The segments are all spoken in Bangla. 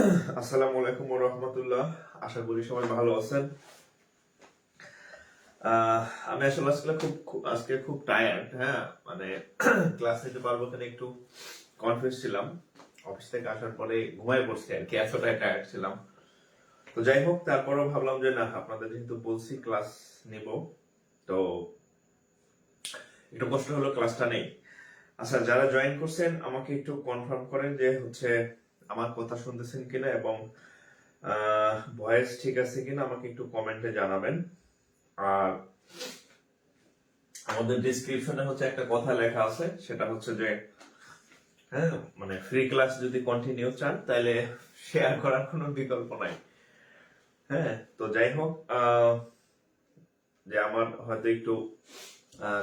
আসসালামু আলাইকুম ওয়া রাহমাতুল্লাহ। আশা করি সবাই ভালো আছেন। আমি আসলে আজকে খুব টায়ার্ড। হ্যাঁ, মানে ক্লাস নিতে পারবো কিনা একটু কনফিউজ ছিলাম। অফিস থেকে আসার পরে ঘুমায় পড়ছি আর কি, এতটাই টায়ার্ড ছিলাম। তো যাই হোক, তারপরও ভাবলাম যে না, আপনাদের যেহেতু বলছি ক্লাস নিব, তো একটু কষ্ট হলো ক্লাসটা নেই। আচ্ছা, যারা জয়েন করছেন আমাকে একটু কনফার্ম করেন যে হচ্ছে আমার কথা শুনতেছেন কিনা এবং ভয়েস ঠিক আছে কিনা আমাকে একটু কমেন্টে জানাবেন। আর আমাদের ডিসক্রিপশনে হচ্ছে একটা কথা লেখা আছে, সেটা হচ্ছে যে হ্যাঁ, মানে ফ্রি ক্লাস যদি কন্টিনিউ চান তাহলে শেয়ার করার কোনো বিকল্প নাই। হ্যাঁ, তো যাই হোক, যে আমার হয়তো একটু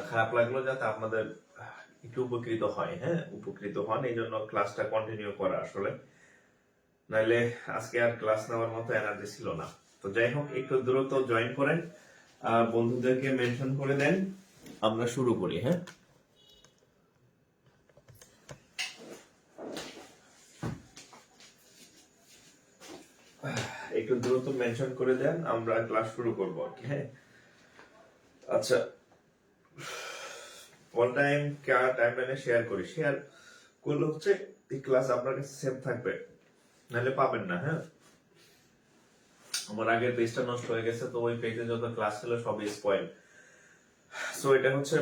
খারাপ লাগলো, যাতে আপনাদের একটু উপকৃত হয়। হ্যাঁ, উপকৃত হন, এই জন্য ক্লাসটা কন্টিনিউ করা আসলে। নাইলে আজকে আর ক্লাস নেওয়ার মতো এনার্জি ছিল না। তো যাই হোক, একটু দ্রুত জয়েন করেন, বন্ধুদেরকে মেনশন করে দেন, আমরা শুরু করি। হ্যাঁ, একটু দ্রুত মেনশন করে দেন, আমরা ক্লাস শুরু করবো আর কি। হ্যাঁ, আচ্ছা, অল টাইম টাইমলাইনে শেয়ার করি, শেয়ার করলে হচ্ছে এই ক্লাস আপনার কাছে সেভ থাকবে, নাহলে পাবেন না। হ্যাঁ, আমার আগের পেজটা নষ্ট হয়ে গেছে, তো ওই পেজে যত ক্লাস ছিল সবই স্পয়েল। সো এটা হচ্ছে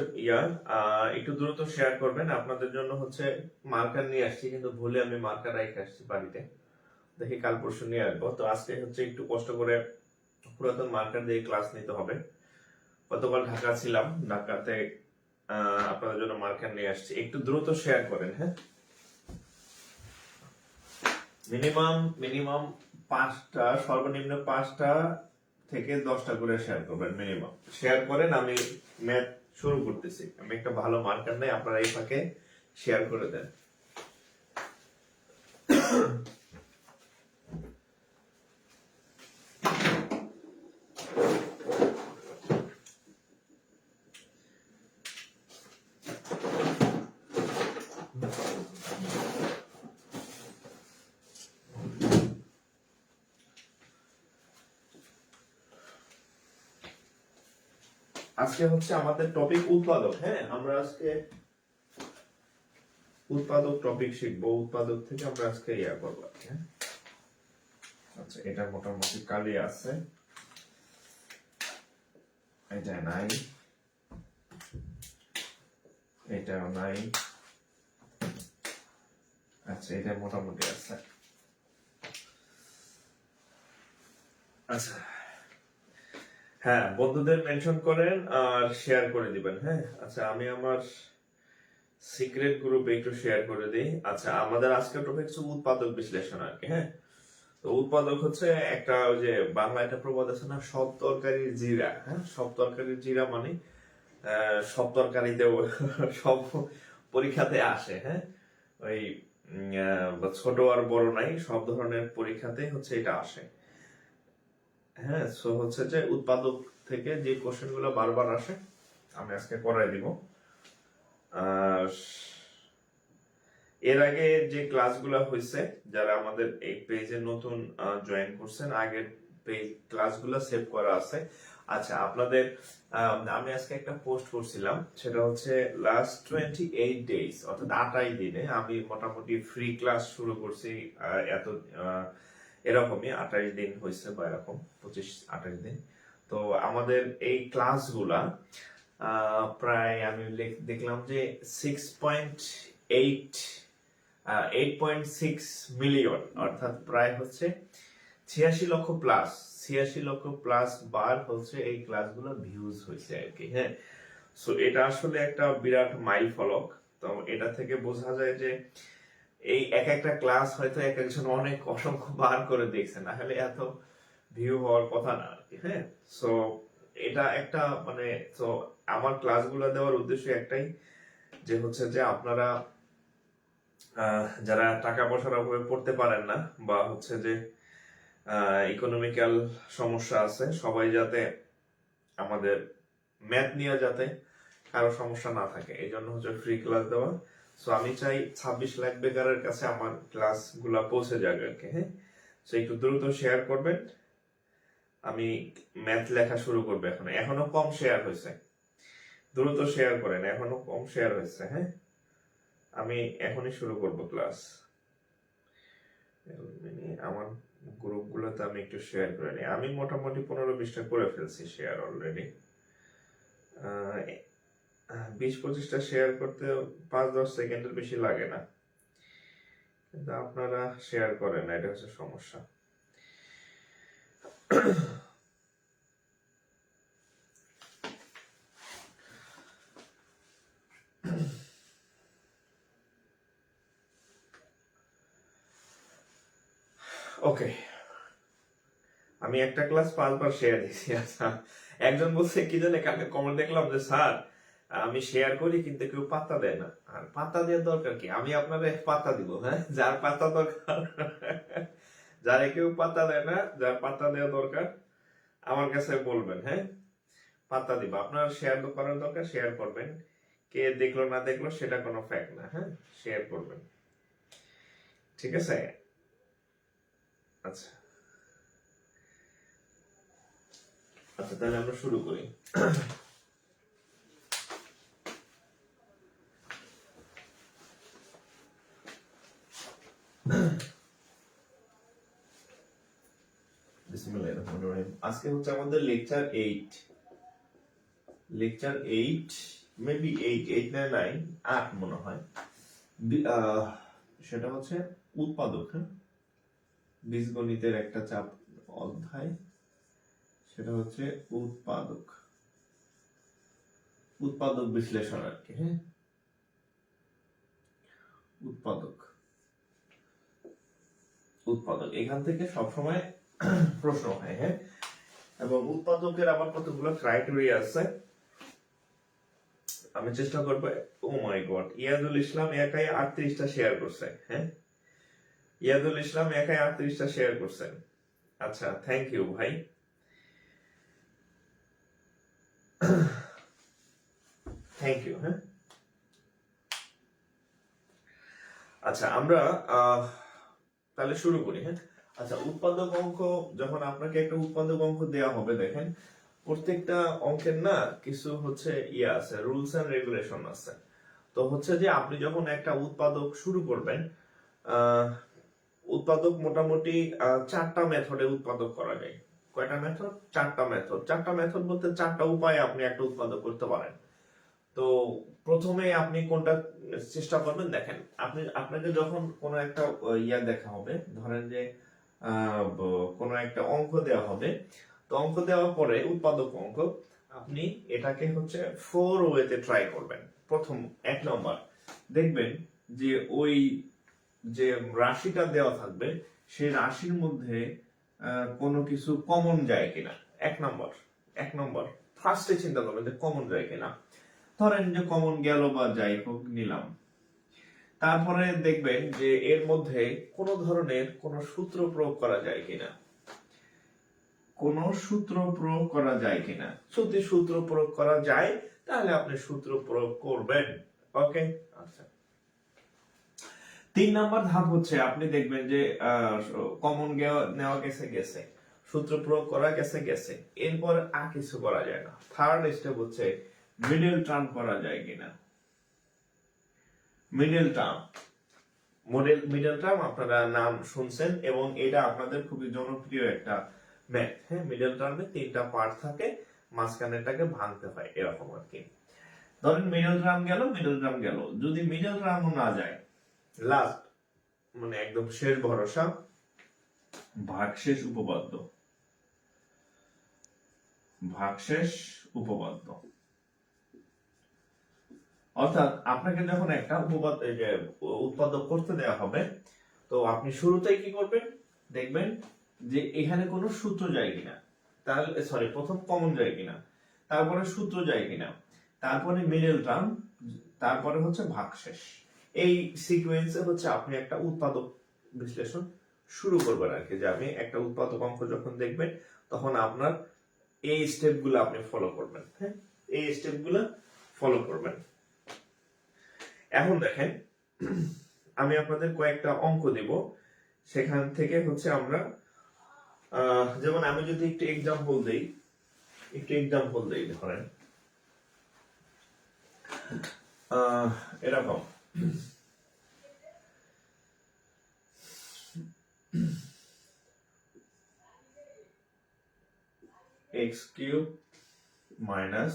একটু দ্রুত শেয়ার করবেন। আপনাদের জন্য হচ্ছে মার্কার নিয়ে আসছি, কিন্তু ভুলে আমি মার্কার রেখে আসছি বাড়িতে। দেখি কাল পরশু নিয়ে আসবো। তো আজকে হচ্ছে একটু কষ্ট করে পুরাতন মার্কার দিয়ে ক্লাস নিতে হবে। গতকাল ঢাকা ছিলাম, ঢাকাতে আপনাদের জন্য মার্কার নিয়ে আসছি। একটু দ্রুত শেয়ার করেন। হ্যাঁ, মিনিমাম মিনিমাম 5টা, সর্বনিম্ন 5টা থেকে 10টা করে শেয়ার করবেন। মিনিমাম শেয়ার করেন। আমি ম্যাথ শুরু করতেছি। আমি একটা ভালো মার্কার নেই, আপনারা এই ফাঁকে শেয়ার করে দেন। আজকে হচ্ছে আমাদের টপিক উৎপাদক। হ্যাঁ, আমরা আজকে উৎপাদক টপিক শিখবো। উৎপাদক থেকে আমরা আজকে ইয়া করবো। হ্যাঁ, আচ্ছা, এটা মোটামুটি কালি আছে, এটা নাই, এটাও নাই। আচ্ছা, এটা মোটামুটি আছে। আচ্ছা, হ্যাঁ, বন্ধুদের মেনশন করেন আর শেয়ার করে দিবেন। হ্যাঁ, আচ্ছা, আমি আমার সিক্রেট গ্রুপে একটু শেয়ার করে দিই। আচ্ছা, আমাদের আজকের টপিক হচ্ছে উৎপাদক বিশ্লেষণ আর কি। হ্যাঁ, তো উৎপাদক হচ্ছে একটা, ওই যে বাংলা একটা প্রবাদ আছে না, সব তরকারির জিরা। হ্যাঁ, সব তরকারির জিরা মানে সব তরকারিতেও সব পরীক্ষাতে আসে। হ্যাঁ, ওই ছোট আর বড় নাই, সব ধরনের পরীক্ষাতে হচ্ছে এটা আসে। হ্যাঁ, সো হচ্ছে যে উৎপাদক থেকে যে কোশ্চেন গুলো বারবার আসে আমি আজকে করাই দিব। আর এর আগে যে ক্লাসগুলো হয়েছে, যারা আমাদের এই পেজে নতুন জয়েন করছেন, আগের পেজ ক্লাসগুলো সেভ করা আছে। আচ্ছা, আপনাদের আমি আজকে একটা পোস্ট করছিলাম, সেটা হচ্ছে লাস্ট 28 ডেজ, অর্থাৎ 28 দিনে আমি মোটামুটি ফ্রি ক্লাস শুরু করছি। এত এরকমই 28 দিন হয়েছে, বা এরকম 25-28 দিন। তো আমাদের এই ক্লাসগুলা প্রায় আমি দেখলাম যে 8.6 মিলিয়ন, অর্থাৎ প্রায় হচ্ছে 86 লক্ষ প্লাস বার হচ্ছে এই ক্লাসগুলো ভিউজ হয়েছে আর কি। হ্যাঁ, সো এটা আসলে একটা বিরাট মাইল ফলক। তো এটা থেকে বোঝা যায় যে এই এক একটা ক্লাস হয়তো এক একজন অনেক অসংখ্য বার করে দেখছে, না হলে এত ভিউ হওয়ার কথা না আর কি। হ্যাঁ, সো এটা একটা মানে, তো আমার ক্লাসগুলো দেওয়ার উদ্দেশ্য একটাই, যে হচ্ছে যে আপনারা যারা টাকা পয়সার অভাবে পড়তে পারেন না, বা হচ্ছে যে ইকোনমিক্যাল সমস্যা আছে, সবাই যাতে আমাদের ম্যাথ নিয়ে যাতে কারো সমস্যা না থাকে, এই জন্য হচ্ছে ফ্রি ক্লাস দেওয়া। সো আমি চাই 26 লাখ বেকারের কাছে আমার ক্লাস গুলা পৌঁছে যাবে আর কি। হ্যাঁ, তো একটু দ্রুত শেয়ার করবেন। আমি ম্যাথ লেখা শুরু করবো এখনো কম শেয়ার হয়েছে, দ্রুত শেয়ার করেন, এখনো কম শেয়ার হয়েছে। হ্যাঁ, আমি এখনই শুরু করব ক্লাস। আমার গ্রুপগুলোতে আমি একটু শেয়ার করে নিই। আমি মোটামুটি 15-20টা করে ফেলছি শেয়ার অলরেডি। 20-25টা শেয়ার করতে 5-10 সেকেন্ডের বেশি লাগে না, কিন্তু আপনারা শেয়ার করেন না, এটা হচ্ছে সমস্যা। ওকে, আমি একটা ক্লাস 5 বার শেয়ার দিছি। আচ্ছা, একজন বলছে কি জানে, কালকে কমেন্ট দেখলাম যে স্যার আমি শেয়ার করি কিন্তু কেউ পাত্তা দেয় না। আর পাত্তা দেওয়ার দরকার কি, আমি আপনারে পাত্তা দিব। হ্যাঁ, যার পাত্তা দরকার, যারে কেউ পাত্তা দেয় না, যার পাত্তা দেওয়া দরকার আমার কাছে বলবেন। হ্যাঁ, পাত্তা দিব। আপনার শেয়ার করার দরকার, শেয়ার করবেন। কে দেখলো না দেখলো সেটা কোনো ফ্যাক্ট না। হ্যাঁ, শেয়ার করবেন, ঠিক আছে? আচ্ছা আচ্ছা, তাহলে আমরা শুরু করি। বিসমিল্লাহিররহমানিররহিম। আজকে হচ্ছে আমাদের লেকচার 8, মেবি 8 না 9, 8 মনে হয়। সেটা হচ্ছে উৎপাদক। হ্যাঁ, বীজগণিতের একটা চাপ অধ্যায়, সেটা হচ্ছে উৎপাদক বিশ্লেষণ আর কি। হ্যাঁ, উৎপাদক এখান থেকে সবসময় প্রশ্ন হয়। হ্যাঁ, এবং উৎপাদকের আবার কতগুলো ক্রাইটেরিয়া আছে, আমি চেষ্টা করবো। ও মাই গড, ইয়াদুল ইসলাম একাই 38টা শেয়ার করছে। হ্যাঁ, ইয়াদুল ইসলাম একাই 38টা শেয়ার করছেন। আচ্ছা, থ্যাংক ইউ ভাই। Thank you. হ্যাঁ, আচ্ছা আমরা তাহলে শুরু করি। হ্যাঁ, আচ্ছা, উৎপাদক অঙ্ক যখন আপনাকে একটা উৎপাদক অঙ্ক দেওয়া হবে, দেখেন প্রত্যেকটা অঙ্কের না কিছু হচ্ছে আছে, রুলস এন্ড রেগুলেশন আছে। তো হচ্ছে যে আপনি যখন একটা উৎপাদক শুরু করবেন, উৎপাদক মোটামুটি 4টা মেথডে উৎপাদক করা যায়। কয়টা মেথড? 4টা মেথড। 4টা মেথড বলতে 4টা উপায়ে আপনি একটা উৎপাদক করতে পারেন। তো প্রথমে আপনি কোনটা চেষ্টা করবেন, দেখেন আপনাকে যখন কোনো একটা দেখা হবে, ধরেন যে কোনো একটা অঙ্ক দেওয়া হবে, তো অঙ্ক দেওয়ার পরে উৎপাদক অঙ্ক, আপনি এটাকে হচ্ছে 4 ওয়েতে ট্রাই করবেন। প্রথম 1 নম্বর দেখবেন যে ওই যে রাশিটা দেওয়া থাকবে সেই রাশির মধ্যে কোনো কিছু কমন যায় কিনা। 1 নম্বর ফার্স্টে চিন্তা করবেন যে কমন যায় কিনা। ধরেন যে কমন গেল বা যাই হোক নিলাম, তারপরে দেখবেন যে এর মধ্যে কোন ধরনের কোন সূত্র প্রয়োগ করা যায় কিনা, যদি সূত্র প্রয়োগ করা যায় তাহলে আপনি সূত্র প্রয়োগ করবেন। ওকে, আচ্ছা। 3 নাম্বার ধাপ হচ্ছে আপনি দেখবেন যে কমন নেওয়া গেছে, সূত্র প্রয়োগ করা গেছে, এরপর আর কিছু করা যায় না। থার্ড স্টেপ হচ্ছে মিডল টার্ম করা যায় কিনা। মিডল টার্ম আপনারা নাম শুনছেন এবং এটা আপনাদের খুবই জনপ্রিয় একটা ম্যাথ। হ্যাঁ, মিডল টার্মে 3টা পার্ট থাকে, মাঝখানেরটাকে ভাঙতে হয়, এরকম আর কি। ধরেন মিডল টার্ম গেল, যদি মিডল টার্ম না যায়, লাস্ট মানে একদম শেষ ভরসা ভাগশেষ উপপাদ্য। অর্থাৎ আপনাকে যখন একটা উৎপাদক করতে দেওয়া হবে, তো আপনি শুরুতেই কি করবেন, দেখবেন যে এখানে কোনো সূত্র যায় কিনা, তাহলে প্রথম কমন যায় কিনা, তারপরে সূত্র যায় কিনা, তারপরে মিডল টার্ম, তারপরে হচ্ছে ভাগশেষ। এই সিকোয়েন্সে হচ্ছে আপনি একটা উৎপাদক বিশ্লেষণ শুরু করবেন আর কি। যে আপনি একটা উৎপাদক অঙ্ক যখন দেখবেন তখন আপনার এই স্টেপগুলো আপনি ফলো করবেন। হ্যাঁ, এই স্টেপগুলো ফলো করবেন। এখন দেখেন, আমি আপনাদের কয়েকটা অঙ্ক দেব, সেখান থেকে হচ্ছে আমরা যেমন আমি যদি একটু এক্সাম্পল দেই ধরেন এরকম x কিউব মাইনাস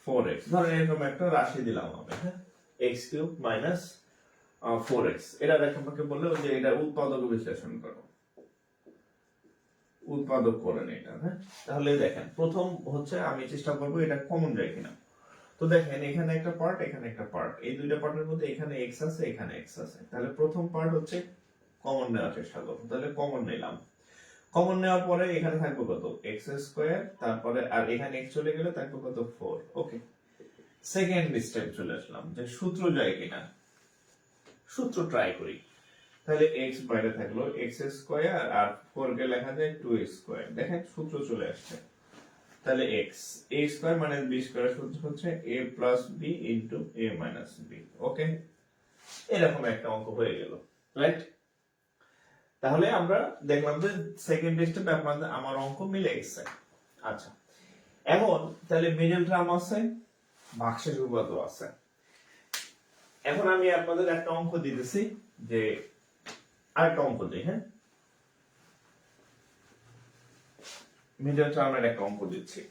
4x, ধরেন এরকম একটা রাশি দিলাম আমি, হ্যাঁ, x কিউব মাইনাস 4x। এটা আপনাকে বললো যে এটা উৎপাদক বিশ্লেষণ করো, উৎপাদক করেন এটা, হ্যাঁ। তাহলে দেখেন প্রথম হচ্ছে আমি চেষ্টা করবো এটা কমন যায় কিনা। তো দেখেন এখানে একটা পার্ট, এখানে একটা পার্ট, এই দুইটা পার্টের মধ্যে এখানে x আছে, এখানে x আছে। তাহলে প্রথম পার্ট হচ্ছে কমন নেওয়ার চেষ্টা করবো। তাহলে কমন নিলাম, কমন নেওয়ার পরে এখানে থাকবে কত x স্কয়ার, তারপরে আর এখানে x চলে গেলে থাকবে কত 4। ওকে, সেকেন্ড স্টেপ চলে আসলাম যে সূত্র যায় কিনা, সূত্র ট্রাই করি। তাহলে x বাইরে থাকলো, x স্কয়ার আর 4 কে লেখা যায় 2x স্কয়ার। দেখেন সূত্র চলে আসছে। তাহলে x a স্কয়ার মানে b স্কয়ার সূত্র হচ্ছে a plus b into a minus b। ওকে, এরকম একটা অঙ্ক হয়ে গেল, রাইট? তাহলে আমরা দেখলাম যে সেকেন্ড স্টেপে আপনাদের আমার অঙ্ক মিলে গেছে। আচ্ছা, এখন তাহলে মিডল টার্ম আছে, ভাগশেষ উপপাদ্য আছে। এখন আমি আপনাদের একটা অঙ্ক দিতেছি, যে আরেকটা অঙ্ক দিই, হ্যাঁ, মিডল টার্মের একটা অঙ্ক দিচ্ছি।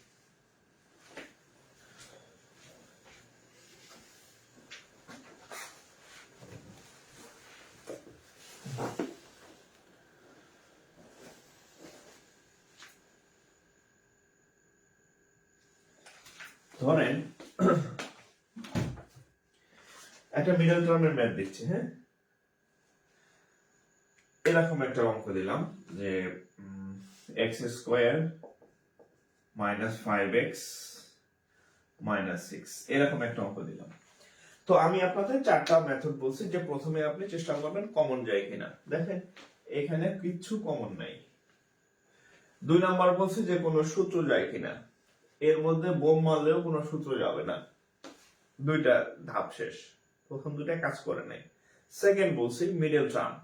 ধরেন একটা মিডল টার্মের ম্যাথ দিচ্ছি, হ্যাঁ, এরকম একটা অঙ্ক দিলাম যে x square minus 5x minus 6, এরকম একটা অঙ্ক দিলাম। তো আমি আপনাদের চারটা মেথড বলছি, যে প্রথমে আপনি চেষ্টা করবেন কমন যায় কিনা। দেখেন এখানে কিচ্ছু কমন নাই। 2 নাম্বার বলছি যে কোনো সূত্র যায় কিনা, এর মধ্যে বোম মারলেও কোনো সূত্র যাবে না, দুইটা ধাপ শেষ, প্রথম দুটা কাজ করে নাই। সেকেন্ড বলছি মিডল টার্ম।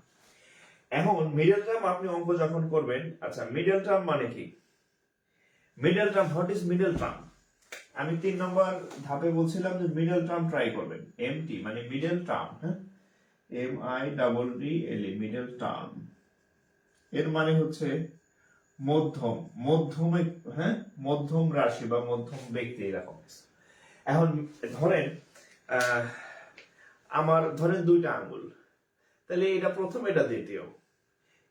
এখন মিডল টার্ম আপনি অঙ্ক যখন করবেন, আচ্ছা মিডল টার্ম মানে কি, middle term, what is middle term? আমি 3 নম্বর ধাপে বলছিলাম যে মিডল টার্ম ট্রাই করবেন, এমটি মানে মিডল টার্ম, হ্যাঁ, MIDDLE মিডল টার্ম, এর মানে হচ্ছে মধ্যম, মধ্যমে, হ্যাঁ, মধ্যম রাশি বা মধ্যম ব্যক্তি, এরকম। এখন ধরেন আমার ধরেন দুইটা আঙ্গুল, তাহলে এটা প্রথম, এটা দ্বিতীয়,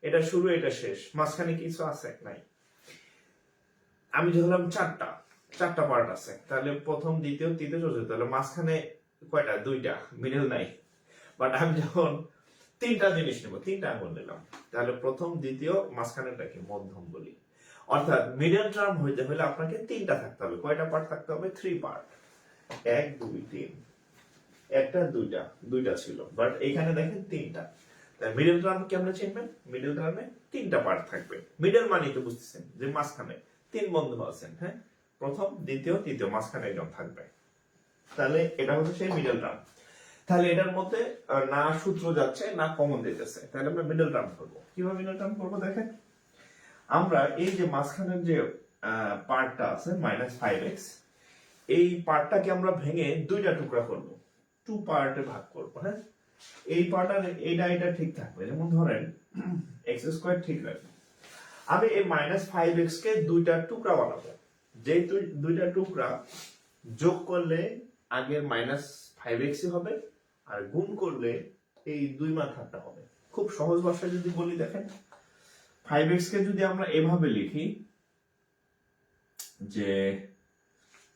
এটা শুরু, এটা শেষ, মাঝখানে কিছু আছে নাই। আমি ধরলাম চারটা পার্ট আছে, তাহলে প্রথম, দ্বিতীয়, তৃতীয়, চতুর্থ, তাহলে মাঝখানে কয়টা? দুইটা, মিডল নাই। বাট আমি যখন তিনটা জিনিস নেব, তিনটা আঙ্গুল নিলাম, তাহলে প্রথম, দ্বিতীয়, মাঝখানেটাকে মধ্যম বলি। অর্থাৎ মিডল টার্ম হইতে হলে আপনাকে তিনটা থাকতে হবে। কয়টা পার্ট থাকতে হবে? 3 পার্ট, 1 2 3, একটা দুইটা ছিল, বাট এখানে দেখেন তিনটা। তাই মিডল টার্ম কেমনে চিনবেন? মিডল টার্মে তিনটা পার্ট থাকবে। মিডল মানে তো বুঝতেছেন যে মাঝখানে তিন বন্ধু আছেন, হ্যাঁ, প্রথম, দ্বিতীয়, তৃতীয়, মাঝখানে একজন থাকবে। তাহলে এটা হচ্ছে সেই মিডল টার্ম। তাহলে এটার মধ্যে না সূত্র যাচ্ছে না কমন দিতেছে, তাহলে আমরা মিডল টার্ম করবো। কিভাবে মিডল টার্ম করবো? দেখেন আমরা এই যে মাঝখানের যে পার্টটা আছে -5x, এই পার্টটাকে আমরা ভেঙে দুইটা টুকরা করব, 2 পার্টে ভাগ করব, হ্যাঁ। এই পার্ট আর এটা ঠিক থাকবে। যেমন ধরেন x স্কয়ার ঠিক রাখবে, আমি এই -5x কে দুইটা টুকরা বানাবো। যে দুইটা টুকরা যোগ করলে আগের -5x হবে, আর গুণ করলে এই 2 মাথাটা হবে। খুব সহজ ভাষায় যদি বলি, দেখেন 5x কে যদি আমরা এভাবে লিখি যে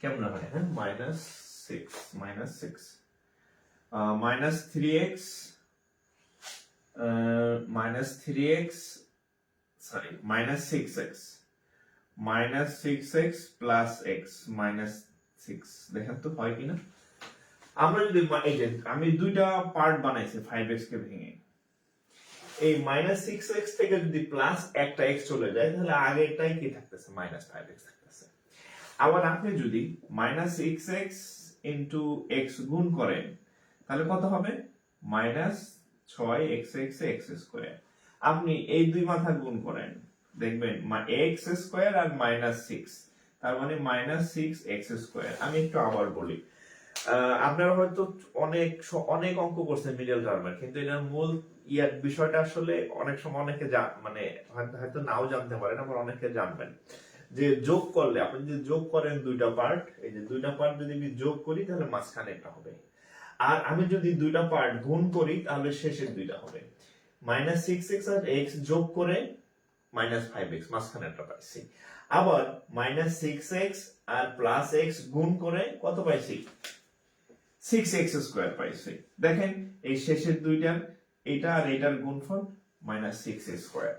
কেমন হয়, হ্যাঁ, -6 -3x sorry -6x plus x -6, দেখেন তো হয় কিনা। আমরা যদি এই যে আমি দুইটা পার্ট বানাইছি 5x কে ভেঙে, এই -6x থেকে যদি প্লাস একটা x চলে যায়, তাহলে আগেরটাই কি থাকতেছে? -5x থাকতেছে। আবার আপনি যদি -6x into x গুণ করেন, তাহলে কত হবে? 6 x x x স্কয়ার। আপনি এই দুই মাথা গুণ করেন, দেখবেন x স্কয়ার আর -6, তার মানে -6 x স্কয়ার। আমি একটু আবার বলি, আপনারা হয়তো অনেক অনেক অঙ্ক করছেন মিডল টার্মের, কিন্তু এটার মূল বিষয়টা আসলে অনেক সময় অনেকে মানে হয়তো নাও জানতে পারেন, আবার অনেকে জানবেন যে যোগ করলে, আপনি যদি যোগ করেন দুইটা পার্ট, এই যে দুইটা পার্ট যদি আমি যোগ করি তাহলে মাঝখানে একটা হবে, আর আমি যদি দুইটা পার্ট গুণ করি তাহলে শেষের দুইটা হবে। -6x আর x যোগ করে -5x, মাঝখানে একটা পাইছি। আবার -6x আর +x গুণ করে কত পাইছি? 6x স্কয়ার পাইছি। দেখেন এই শেষের দুইটার, এটা আর এটার গুণফল -6 স্কয়ার।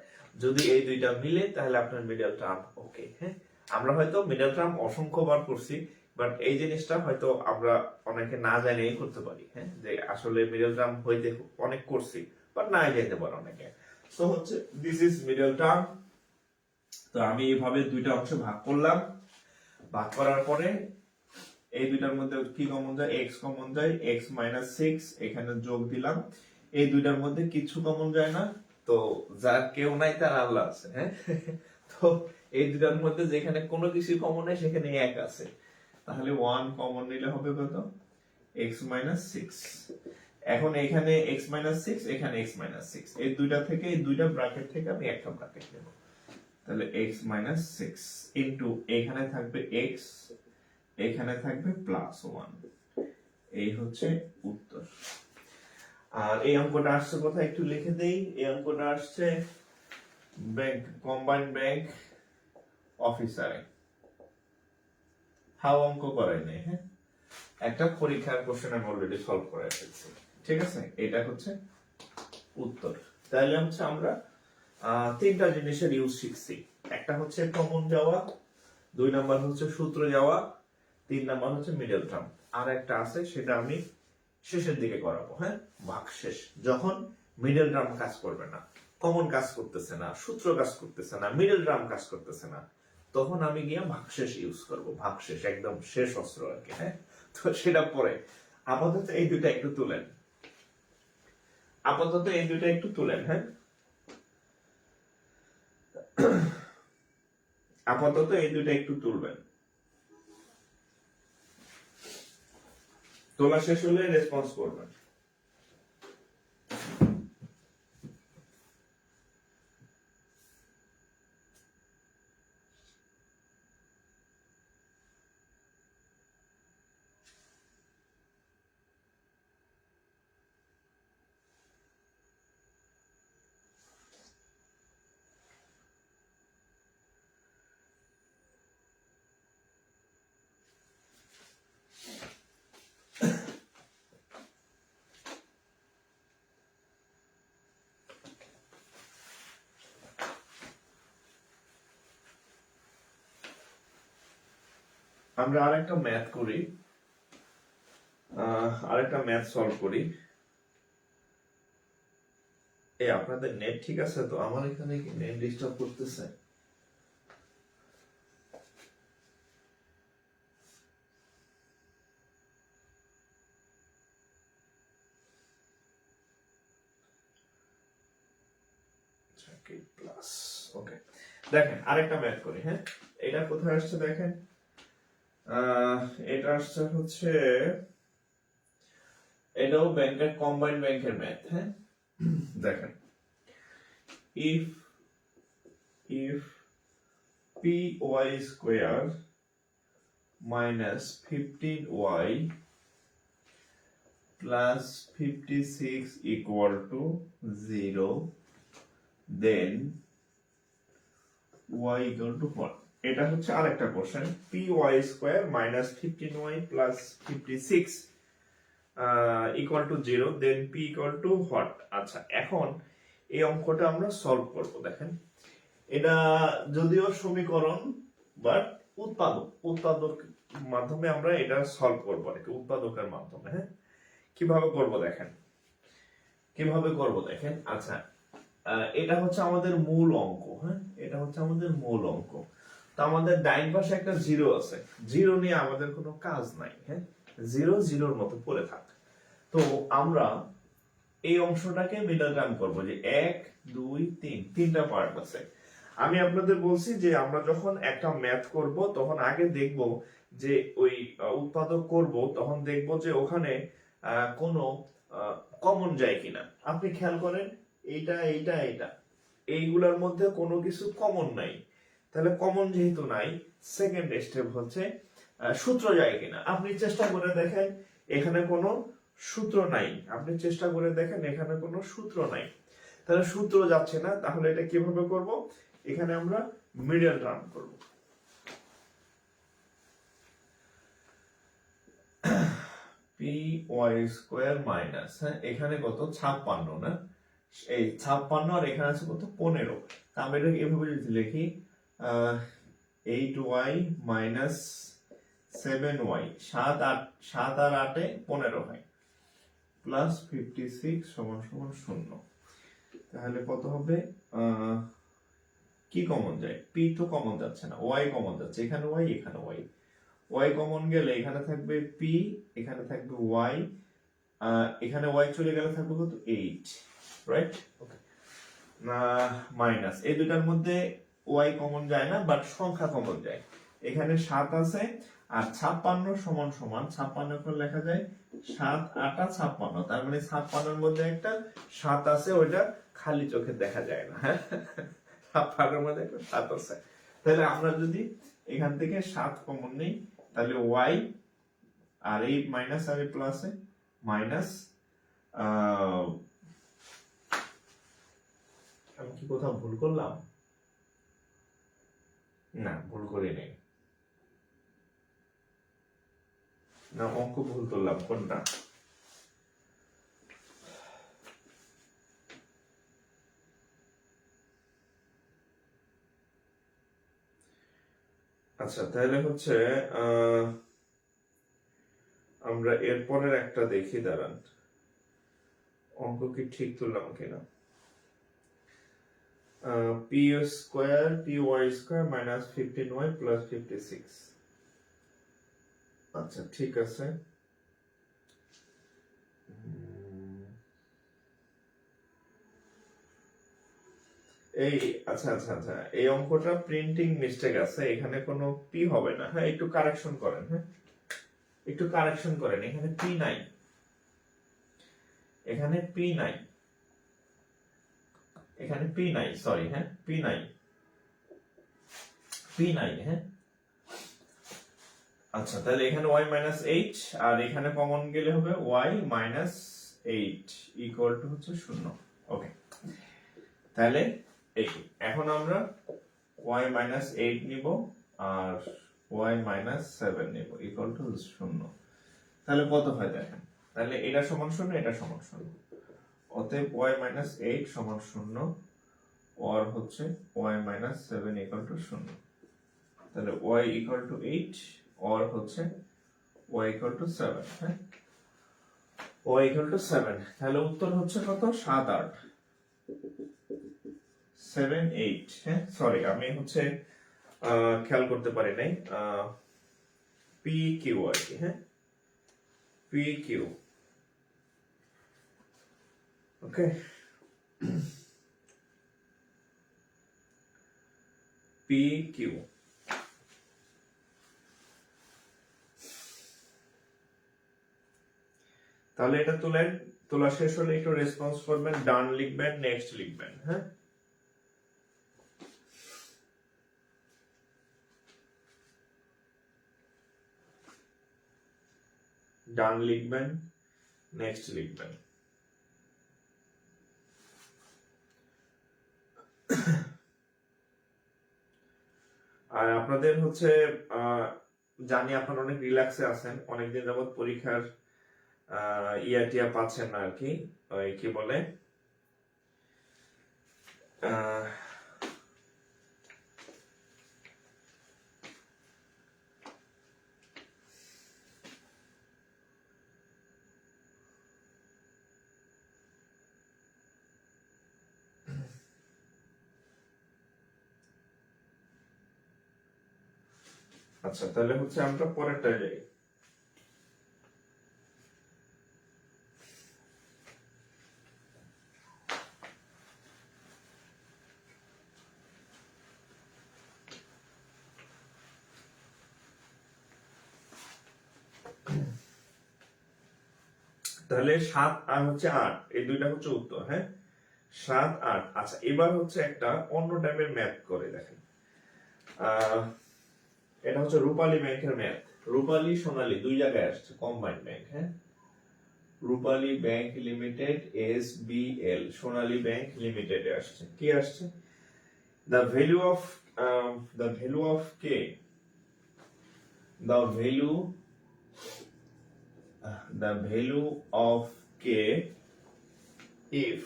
যদি এই দুইটা মিলে তাহলে আপনার মিডল টার্ম ওকে। হ্যাঁ, আমরা হয়তো মিডল টার্ম অসংখ্য বার করছি, বাট এই জিনিসটা হয়তো আমরা অনেকে না জানিয়েই করতে পারি। হ্যাঁ, যে আসলে মিডল টার্ম হইতে অনেক করছি, বাট না যেতে পারে অনেকে। তো হচ্ছে দিস ইজ মিডল টার্ম। তো আমি এইভাবে দুইটা অংশে ভাগ করলাম, ভাগ করার পরে এই দুইটার মধ্যে কি কমন যায়? x কমন যায়, x -6 এখানে যোগ দিলাম। এই দুইটার মধ্যে কিছু কমন যায় না, তো যার কেউ নাই তার আল্লাহ আছে। হ্যাঁ, তো এই দুইটার মধ্যে যেখানে কোনো কিছু কমন নেই সেখানে 1 আছে, তাহলে 1 কমন নিলে হবে কত? x -6। এখন এখানে x -6, এখানে x -6, এই দুইটা থেকে, এই দুইটা ব্র্যাকেট থেকে আমি একটা ব্র্যাকেট নেব, তাহলে x -6 ইনটু এখানে থাকবে x, এখানে থাকবে +1। এই হচ্ছে উত্তর। আর এই অঙ্কটা আসছে কোথায় একটু লিখে দেই। এই অঙ্কটা আসছে ব্যাংক, কম্বাইন্ড ব্যাংক অফিসারে। হাও অঙ্ক করাই নাই। হ্যাঁ, একটা পরীক্ষার কোশ্চেন আমি অলরেডি সলভ করে ফেলছি। ঠিক আছে, এটা হচ্ছে উত্তর। তাহলে হচ্ছে আমরা তিনটা জিনিসের ইউজ শিখছি। একটা হচ্ছে কমন যাওয়া, 2 নাম্বার হচ্ছে সূত্র যাওয়া, 3 নাম্বার হচ্ছে মিডল টার্ম। আর একটা আছে, সেটা আমি শেষের দিকে করাবো। হ্যাঁ, ভাগশেষ, যখন মিডল টার্ম কাজ করবে না, কমন কাজ করতেছে না, সূত্র কাজ করতেছে না, মিডল টার্ম কাজ করতেছে না, তখন আমি গিয়ে ভাগশেষ ইউজ করব। ভাগশেষ একদম শেষ অস্ত্র আর কি। হ্যাঁ, তো সেটা পরে আপাতত এই দুইটা একটু তুলেন, আপাতত এই দুইটা একটু তুলেন। হ্যাঁ, আপাতত এই দুইটা একটু তুলবেন। তোলা শেষ হলে রেসপন্স করবেন। আমরা আরেকটা ম্যাথ করি, আরেকটা ম্যাথ সলভ করি। এই আপনাদের নেট ঠিক আছে তো? আমার এখানে কি নেট ডিস্টার্ব করতেছে? প্লাস ওকে, দেখেন আরেকটা ম্যাথ করি। হ্যাঁ, এটা কোথায় আসছে দেখেন, এটা আসছে হচ্ছে, এটাও ব্যাংকের, কম্বাইন্ড ব্যাংকের ম্যাথ। হ্যাঁ, দেখেন, if py square minus 15y plus 56 equal to 0, then y equal to what? এটা হচ্ছে আরেকটা question. py square minus 15y plus 56 equal to 0, then p equal to what? আচ্ছা, এখন এই অঙ্কটা আমরা সলভ করব। দেখেন, এটা যদিও সমীকরণ, বাট উৎপাদক মাধ্যমে আমরা এটা সলভ করব আর কি, উৎপাদকের মাধ্যমে। হ্যাঁ, কিভাবে করব দেখেন, কিভাবে করব দেখেন। আচ্ছা, এটা হচ্ছে আমাদের মূল অঙ্ক। হ্যাঁ, এটা হচ্ছে আমাদের মূল অঙ্ক। তো আমাদের ডাইন পাশে একটা 0 আছে, 0 নিয়ে আমাদের কোনো কাজ নাই। হ্যাঁ, 0 0-র মতো পড়ে থাক। তো আমরা এই অংশটাকে মিডল টার্ম করব, যে 1 2 3 তিনটা পার্ট আছে। আমি আপনাদের বলছি যে আমরা যখন একটা ম্যাথ করব তখন আগে দেখব যে ওই উৎপাদক করব, তখন দেখব যে ওখানে কোনো কমন যায় কিনা। আপনি খেয়াল করেন এইটা এইটা এইটা এইগুলোর মধ্যে কোনো কিছু কমন নাই, তাহলে কমন যেহেতু নাই, সেকেন্ড স্টেপ হচ্ছে সূত্র যায় কিনা। আপনি চেষ্টা করে দেখেন এখানে কোনো সূত্র নাই, আপনি চেষ্টা করে দেখেন এখানে কোনো সূত্র নাই, তাহলে সূত্র যাচ্ছে না। তাহলে এটা কিভাবে করব, এখানে আমরা মিডল টার্ম করব। পি ওয়াই স্কোয়ার মাইনাস, হ্যাঁ এখানে কত 56 না, এই 56 আর এখানে আছে কত 15। আমরা এটা এভাবে যদি লিখি 8y মাইনাস 7y, 7 আর 8 15 হয়, প্লাস 56 সমান সমান 0। তাহলে কত হবে, কি কমন যায়, পি তো কমন যাচ্ছে না, ওয়াই কমন যাচ্ছে, এখানে ওয়াই এখানে ওয়াই, ওয়াই কমন গেলে এখানে থাকবে পি, এখানে থাকবে ওয়াই, এখানে ওয়াই চলে গেলে থাকবে কত 8, রাইট? ওকে, মাইনাস এই দুটার মধ্যে ওয়াই কমন যায় না, বাট সংখ্যা কমন যায়। এখানে 7 আছে আর 56 সমান সমান 56 করে লেখা যায় 7 8 56, তার মানে 56 এর মধ্যে একটা 7 আছে, ওইটা খালি চোখে দেখা যায় না, হ্যাঁ 56 এর মধ্যে একটা 7 আছে। তাহলে আমরা যদি এখান থেকে 7 কমন নেই, তাহলে ওয়াই আর এই মাইনাস আর এই প্লাসে মাইনাস, আমি কি কোথাও ভুল করলাম? না, ভুল করি নাই, না অঙ্ক ভুল করলাম কোনটা? আচ্ছা, তাহলে হচ্ছে আমরা এরপরের একটা দেখি, দাঁড়ান অঙ্ক কি ঠিক তুললাম কিনা। P square p y square minus 15y plus 56। আচ্ছা ঠিক আছে, এই আচ্ছা আচ্ছা আচ্ছা, এই অঙ্কটা প্রিন্টিং মিস্টেক আছে, এখানে কোনো পি হবে না, হ্যাঁ একটু কারেকশন করেন, হ্যাঁ একটু কারেকশন করেন, এখানে পি নাই, এখানে পি নাই, এখানে পি নাই, সরি, হ্যাঁ পি নাই, পি নাই, হ্যাঁ। আচ্ছা তাহলে এখানে y মাইনাস 8 আর এখানে কমন গেলে হবে y মাইনাস 8 ইকুয়াল টু হচ্ছে 0। ওকে, তাহলে এই এখন আমরা y মাইনাস 8 নিব আর y মাইনাস 7 নিব ইকুয়াল টু 0। তাহলে কত হয় দেখেন, তাহলে এটা সমান 0, এটা সমান 0, অতএব y মাইনাস 8 সমান 0 আর হচ্ছে y মাইনাস 7 ইকুয়াল টু 0। তাহলে y ইকুয়াল টু 8 আর হচ্ছে y ইকুয়াল টু 7, হ্যাঁ y ইকুয়াল টু 7। তাহলে উত্তর হচ্ছে কত 7 8 7 8, হ্যাঁ সরি আমি হচ্ছে খেয়াল করতে পারি নাই, পি কিউ আর কি, হ্যাঁ পি কিউ। ওকে, পি কিউ। তাহলে এটা তুলেন, তোলা শেষ হলে একটু রেসপন্স করবেন, ডান লিখবেন, নেক্সট লিখবেন, হ্যাঁ ডান লিখবেন, নেক্সট লিখবেন। আর আপনাদের হচ্ছে জানি আপনারা অনেক রিল্যাক্সে আছেন, অনেকদিন যাবত পরীক্ষার টিয়া পাচ্ছেন না আর কি, ওই কি বলে আচ্ছা তাহলে হচ্ছে আমরা পরেরটায় যাই। তাহলে 7 আর হচ্ছে 8, এই দুইটা হচ্ছে উত্তর। হ্যাঁ, 7 8। আচ্ছা, এবার হচ্ছে একটা অন্য টাইপের ম্যাথ করে দেখেন। এটা হচ্ছে রূপালী ব্যাংকের ম্যাথ। রূপালী সোনালী দুই জায়গায় আসছে, কম্বাইন্ড ব্যাংক। হ্যাঁ, রূপালী ব্যাংক লিমিটেড SBL, সোনালী ব্যাংক লিমিটেড আসছে। কি আসছে? the value of k, the value of k if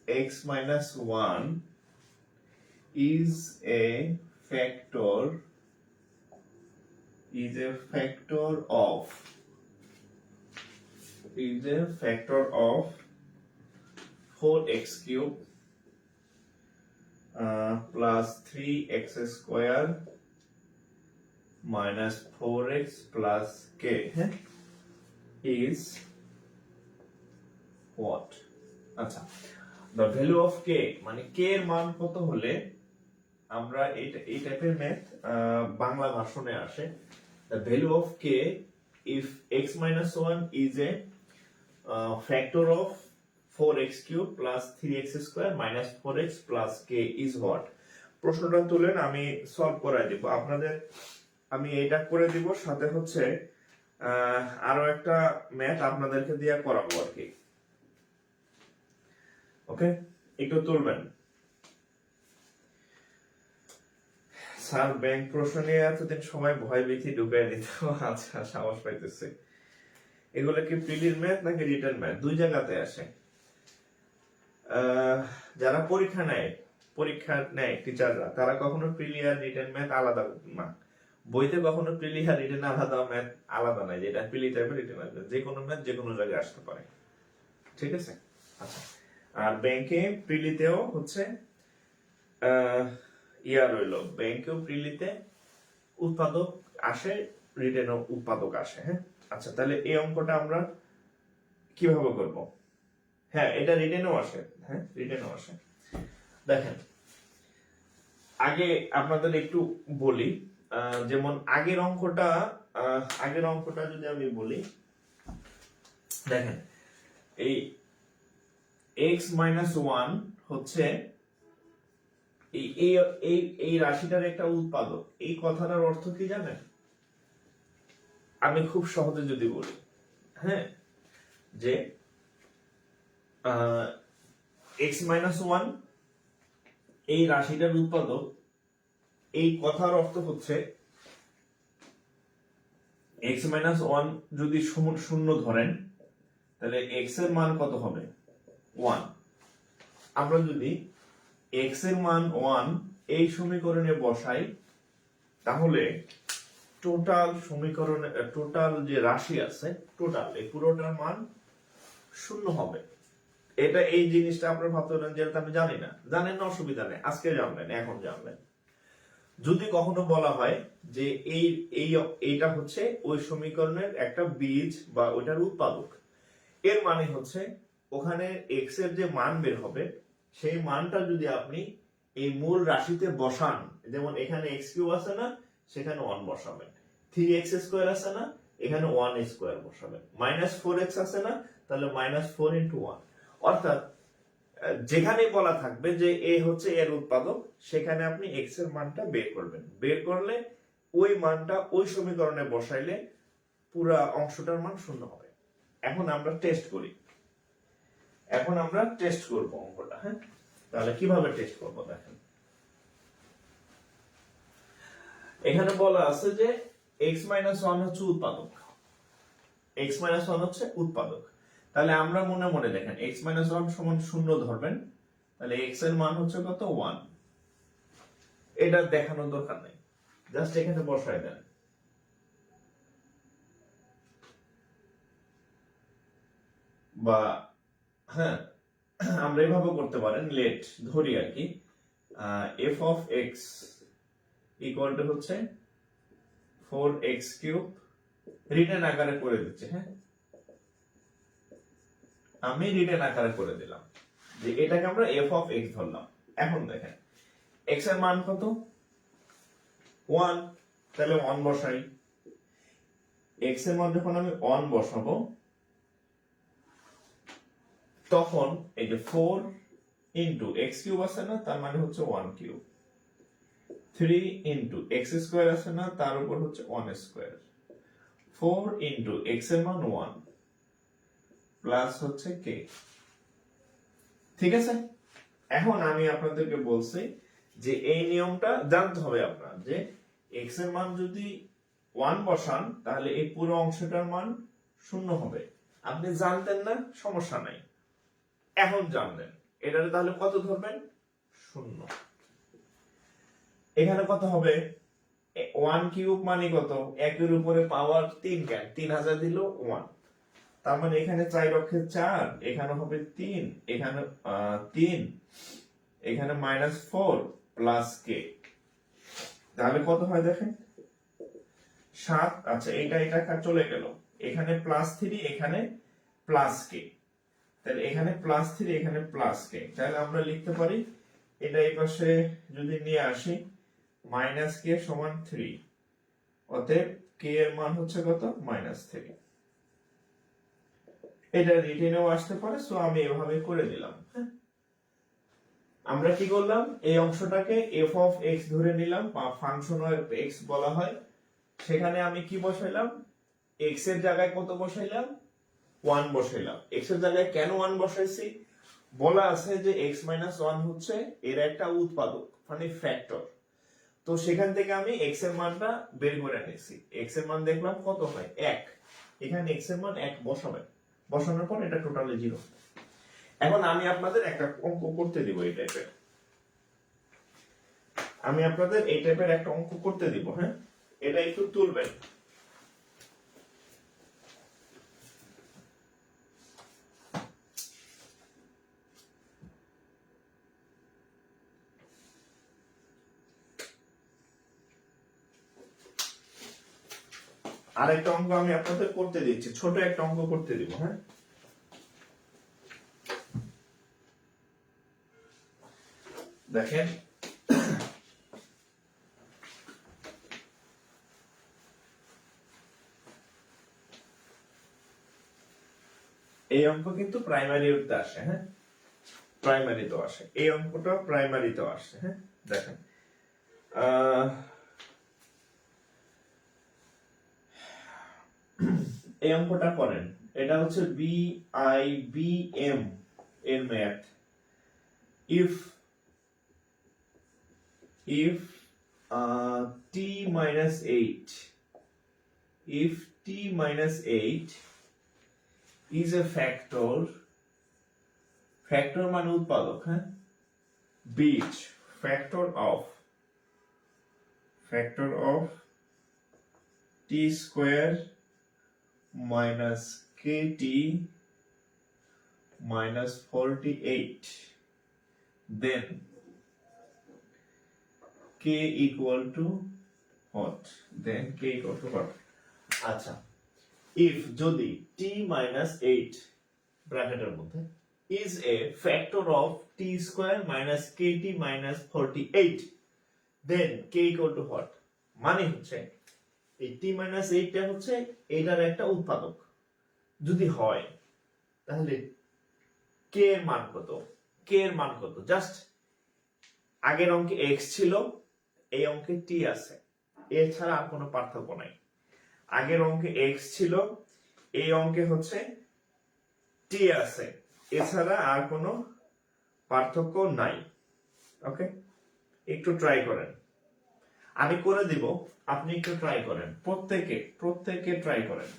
x minus 1 is a factor of 4x cube plus 3x square minus 4x plus k is what? আচ্ছা, the value of k মানে k এর মান কত হলে আমরা এই টাইপের ম্যাথ বাংলা ভার্সনে আসে। the value of k if x minus 1 is a factor of 4x cube plus 3x square minus 4x plus k is what? প্রশ্নটা তুলেন, আমি সলভ করাই দিব আপনাদের। আমি এটা করে দিব, সাথে হচ্ছে আরো একটা ম্যাথ আপনাদেরকে দিয়ে করাবো আর কি। ওকে, একটু তুলবেন। স্যার ব্যাংক প্রশ্ন নিয়ে এতদিন সময় ভয় ভীতি ঢুকাই দিত। আচ্ছা, সাহস পাইতেছে। এগুলো কি প্রিলির ম্যাথ নাকি রিটেন ম্যাথ? দুই জায়গাতে আসে। যারা পরীক্ষা নেয় টিচাররা, তারা কখনো প্রিলি আর রিটেন ম্যাথ আলাদা না। বইতে কখনো প্রিলি আর রিটেন আলাদা, ম্যাথ আলাদা নাই। যেটা প্রিলি টাইপের রিটেন আসবে, যে কোনো ম্যাথ যে কোনো জায়গায় আসতে পারে। ঠিক আছে? আচ্ছা, আর ব্যাংকে প্রিলিতেও হচ্ছে রইলো, ব্যাংকেও প্রিলিতে উৎপাদক আসে, রিটেনও উৎপাদক আসে। হ্যাঁ, আচ্ছা, তাহলে এই অঙ্কটা আমরা কিভাবে করব? হ্যাঁ, এটা রিটেনও আসে। হ্যাঁ, রিটেনও আসে। দেখেন, আগে আপনাদের একটু বলি, যেমন আগের অঙ্কটা যদি আমি বলি, দেখেন, এই x minus 1 হচ্ছে এই রাশিটার একটা উৎপাদক। এই কথাটার অর্থ কি জানেন? আমি খুব সহজে যদি বলি, হ্যাঁ, যে x minus 1 এই রাশিটার উৎপাদক, এই কথার অর্থ হচ্ছে x minus 1 যদি শূন্য ধরেন, তাহলে x এর মান কত হবে? 1। আমরা যদি x এর মান 1 এই সমীকরণে বসাই, তাহলে টোটাল যে রাশি আছে, টোটাল এই পুরোটার মান 0 হবে। এটা এই জিনিসটা আপনারা ভাবতে পারেন যে আমি জানি না। জানেন না, অসুবিধা নেই, আজকে জানলেন, এখন জানলেন। যদি কখনো বলা হয় যে এইটা হচ্ছে ওই সমীকরণের একটা বীজ বা ওইটার উৎপাদক, এর মানে হচ্ছে ওখানে x এর যে মান বের হবে, সেই মানটা যদি আপনি এই মূল রাশিতে বসান, যেমন এখানে x কিউব আছে না, সেখানে 1 বসাবেন। 3x স্কয়ার আছে না, এখানে 1 স্কয়ার বসাবেন। -4x আছে না, তাহলে -4 × 1। অর্থাৎ যেখানে বলা থাকবে যে এ হচ্ছে এর উৎপাদক, সেখানে আপনি x এর মানটা বের করবেন। বের করলে ওই মানটা ওই সমীকরণে বসাইলে পুরো অংশটার মান 0 হবে। এখন আমরা টেস্ট করব অঙ্কটা। হ্যাঁ, তাহলে কিভাবে টেস্ট করব দেখেন। এখানে বলা আছে যে x minus 1 হচ্ছে উৎপাদক। x minus 1 হচ্ছে উৎপাদক। তাহলে আমরা মনে মনে দেখেন x minus 1 সমান 0 ধরবেন, তাহলে x এর মান হচ্ছে কত? 1। এটা দেখানোর দরকার নেই, জাস্ট এখানে বসায় দেন। বা হ্যাঁ, আমরা এভাবে করতে পারেন, লেট ধরি আর কি, f of x equal to হচ্ছে 4x কিউব, রিটেন আকারে করে দিচ্ছি। হ্যাঁ, আমি রিটেন আকারে করে দিলাম, যে এটাকে আমরা f of x ধরলাম। এখন দেখেন x এর মান কত? 1, তাহলে 1 বসাই। x এর মান যখন আমি 1 বসাবো তখন এই যে 4 ইনটু x কিউব আছে না, তার মানে হচ্ছে 1 কিউব, 3 ইনটু x স্কয়ার আছে না, তার উপর হচ্ছে 1 স্কয়ার, 4 ইনটু x এর মান 1 প্লাস হচ্ছে k। ঠিক আছে, এখন আমি আপনাদেরকে বলছি যে এই নিয়মটা জানতে হবে আপনার, যে x এর মান যদি 1 বসান তাহলে এই পুরো অংশটার মান 0 হবে। আপনি জানতেন না, সমস্যা নাই, এখন জানলেন। এটারে তাহলে কত ধরবেন? 0। এখানে কত হবে? 1 কিউব মানে কত? 1 এর উপরে পাওয়ার 3 কেন? 3000 দিল 1, তার মানে এখানে 4 অক্ষে 4, এখানে হবে 3, এখানে 3, এখানে -4 প্লাস k, তাহলে কত হয় দেখেন? 7। আচ্ছা, এটা চলে গেল, এখানে +3, এখানে +k, তাহলে এখানে +3, এখানে +k, তাহলে আমরা লিখতে পারি এটা এই পাশে যদি নিয়ে আসি -k সমান 3, অতএব k এর মান হচ্ছে কত? -3। এটা রিটেনেও আসতে পারে, সো আমি এভাবে করে দিলাম। আমরা কি করলাম? এই অংশটাকে f অফ x ধরে নিলাম, বা ফাংশন অফ x বলা হয়। সেখানে আমি কি বসাইলাম? x এর জায়গায় কত বসাইলাম? 1 বসাইলাম। x এর জায়গায় কেন 1 বসাইছি? বলা আছে যে x - 1 হচ্ছে এর একটা উৎপাদক, মানে ফ্যাক্টর। তো সেখান থেকে আমি x এর মানটা বের করে নিয়েছি। x এর মান দেখলাম কত হয়? 1। এখানে x এর মান 1 বসাবেন, বসানোর পর এটা টোটালি 0। এখন আমি আপনাদের একটা অঙ্ক করতে দিব এই টাইপের, একটা অঙ্ক করতে দিব। হ্যাঁ, এটা একটু তুলবেন। আরেকটা অঙ্ক আমি আপনাদের করতে দিচ্ছি, ছোট একটা অঙ্ক করতে দিব। হ্যাঁ, দেখেন, এই অঙ্ক কিন্তু প্রাইমারিতে আসে। হ্যাঁ, প্রাইমারিতেও আসে, এই অঙ্কটা প্রাইমারিতেও আসে। হ্যাঁ, দেখেন, এই অঙ্কটা করেন। এটা হচ্ছে BIBM এর math. if t minus 8 if t minus 8 is a factor মানে উৎপাদক। হ্যাঁ, which factor of t square minus kt minus 48, then k equal to what? আচ্ছা, if যদি t minus 8 ব্র্যাকেটের মধ্যে is a factor of t square minus kt minus 48, then k equal to what? মানে হচ্ছে এই t minus 8 টা হচ্ছে এটার একটা উৎপাদক যদি হয়, তাহলে k এর মান কত? জাস্ট আগের অঙ্কে x ছিল, এই অঙ্কে t আছে, এছাড়া আর কোনো পার্থক্য নাই। আগের অঙ্কে x ছিল, এই অঙ্কে হচ্ছে t আছে, এছাড়া আর কোনো পার্থক্য নাই। ওকে, একটু ট্রাই করেন, আমি করে দিব, আপনি একটু ট্রাই করেন। প্রত্যেকে ট্রাই করেন।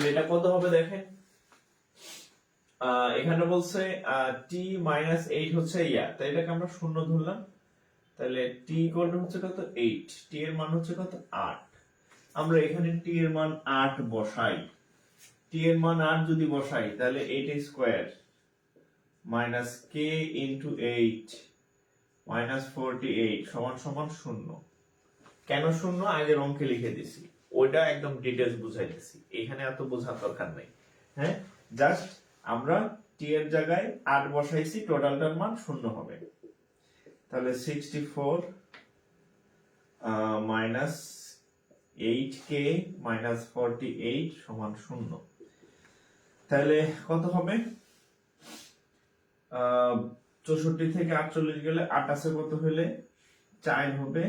তাহলে এটা কত হবে দেখেন, এখানে বলছে টি মাইনাস 8 হচ্ছে ইয়া, তাই এটাকে আমরা শূন্য ধরলাম। তাহলে টি ইকুয়াল টু হচ্ছে কত 8, টি এর মান হচ্ছে কত 8। আমরা এখানে টি এর মান 8 বসাই, টি এর মান 8 যদি বসাই তাহলে 8 স্কয়ার মাইনাস কে ইনটু 8 মাইনাস 48 সমান সমান 0। কেন শূন্য আগের অঙ্কে লিখে দিছি, ওইটা একদম ডিটেইলস বুঝাই দিছি, এখানে এত বোঝার দরকার নাই। হ্যাঁ, জাস্ট আমরা টি এর জায়গায় 8 বসাইছি, টোটালটার মান 0 হবে। তাহলে 64 মাইনাস 8k মাইনাস 48 সমান 0। তাহলে কত হবে, 64 থেকে 48 গেলে 8 আছে কত হইলে 4 হবে,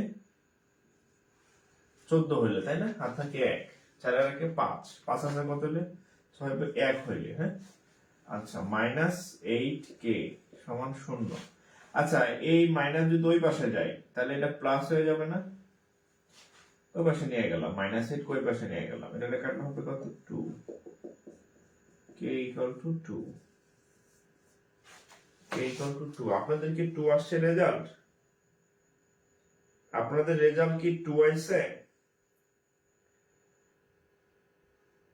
14 হইলে, তাই না? আর থাকে 1, 4 আর 1 5, 5 আছে কত হইলে 6 হবে 1 হইলে। হ্যাঁ, আচ্ছা মাইনাস 8k সমান 0। আচ্ছা এই মাইনাস যদি ওই পাশে যায় তাহলে এটা প্লাস হয়ে যাবে না? ওই পাশে নিয়ে গেলাম, মাইনাস 8 ওই পাশে নিয়ে গেলাম, এটা কাটলে হবে কত 2, k equal to 2, k equal to 2। আপনাদের কি 2 আসছে রেজাল্ট? আপনাদের রেজাল্ট কি 2 আইছে?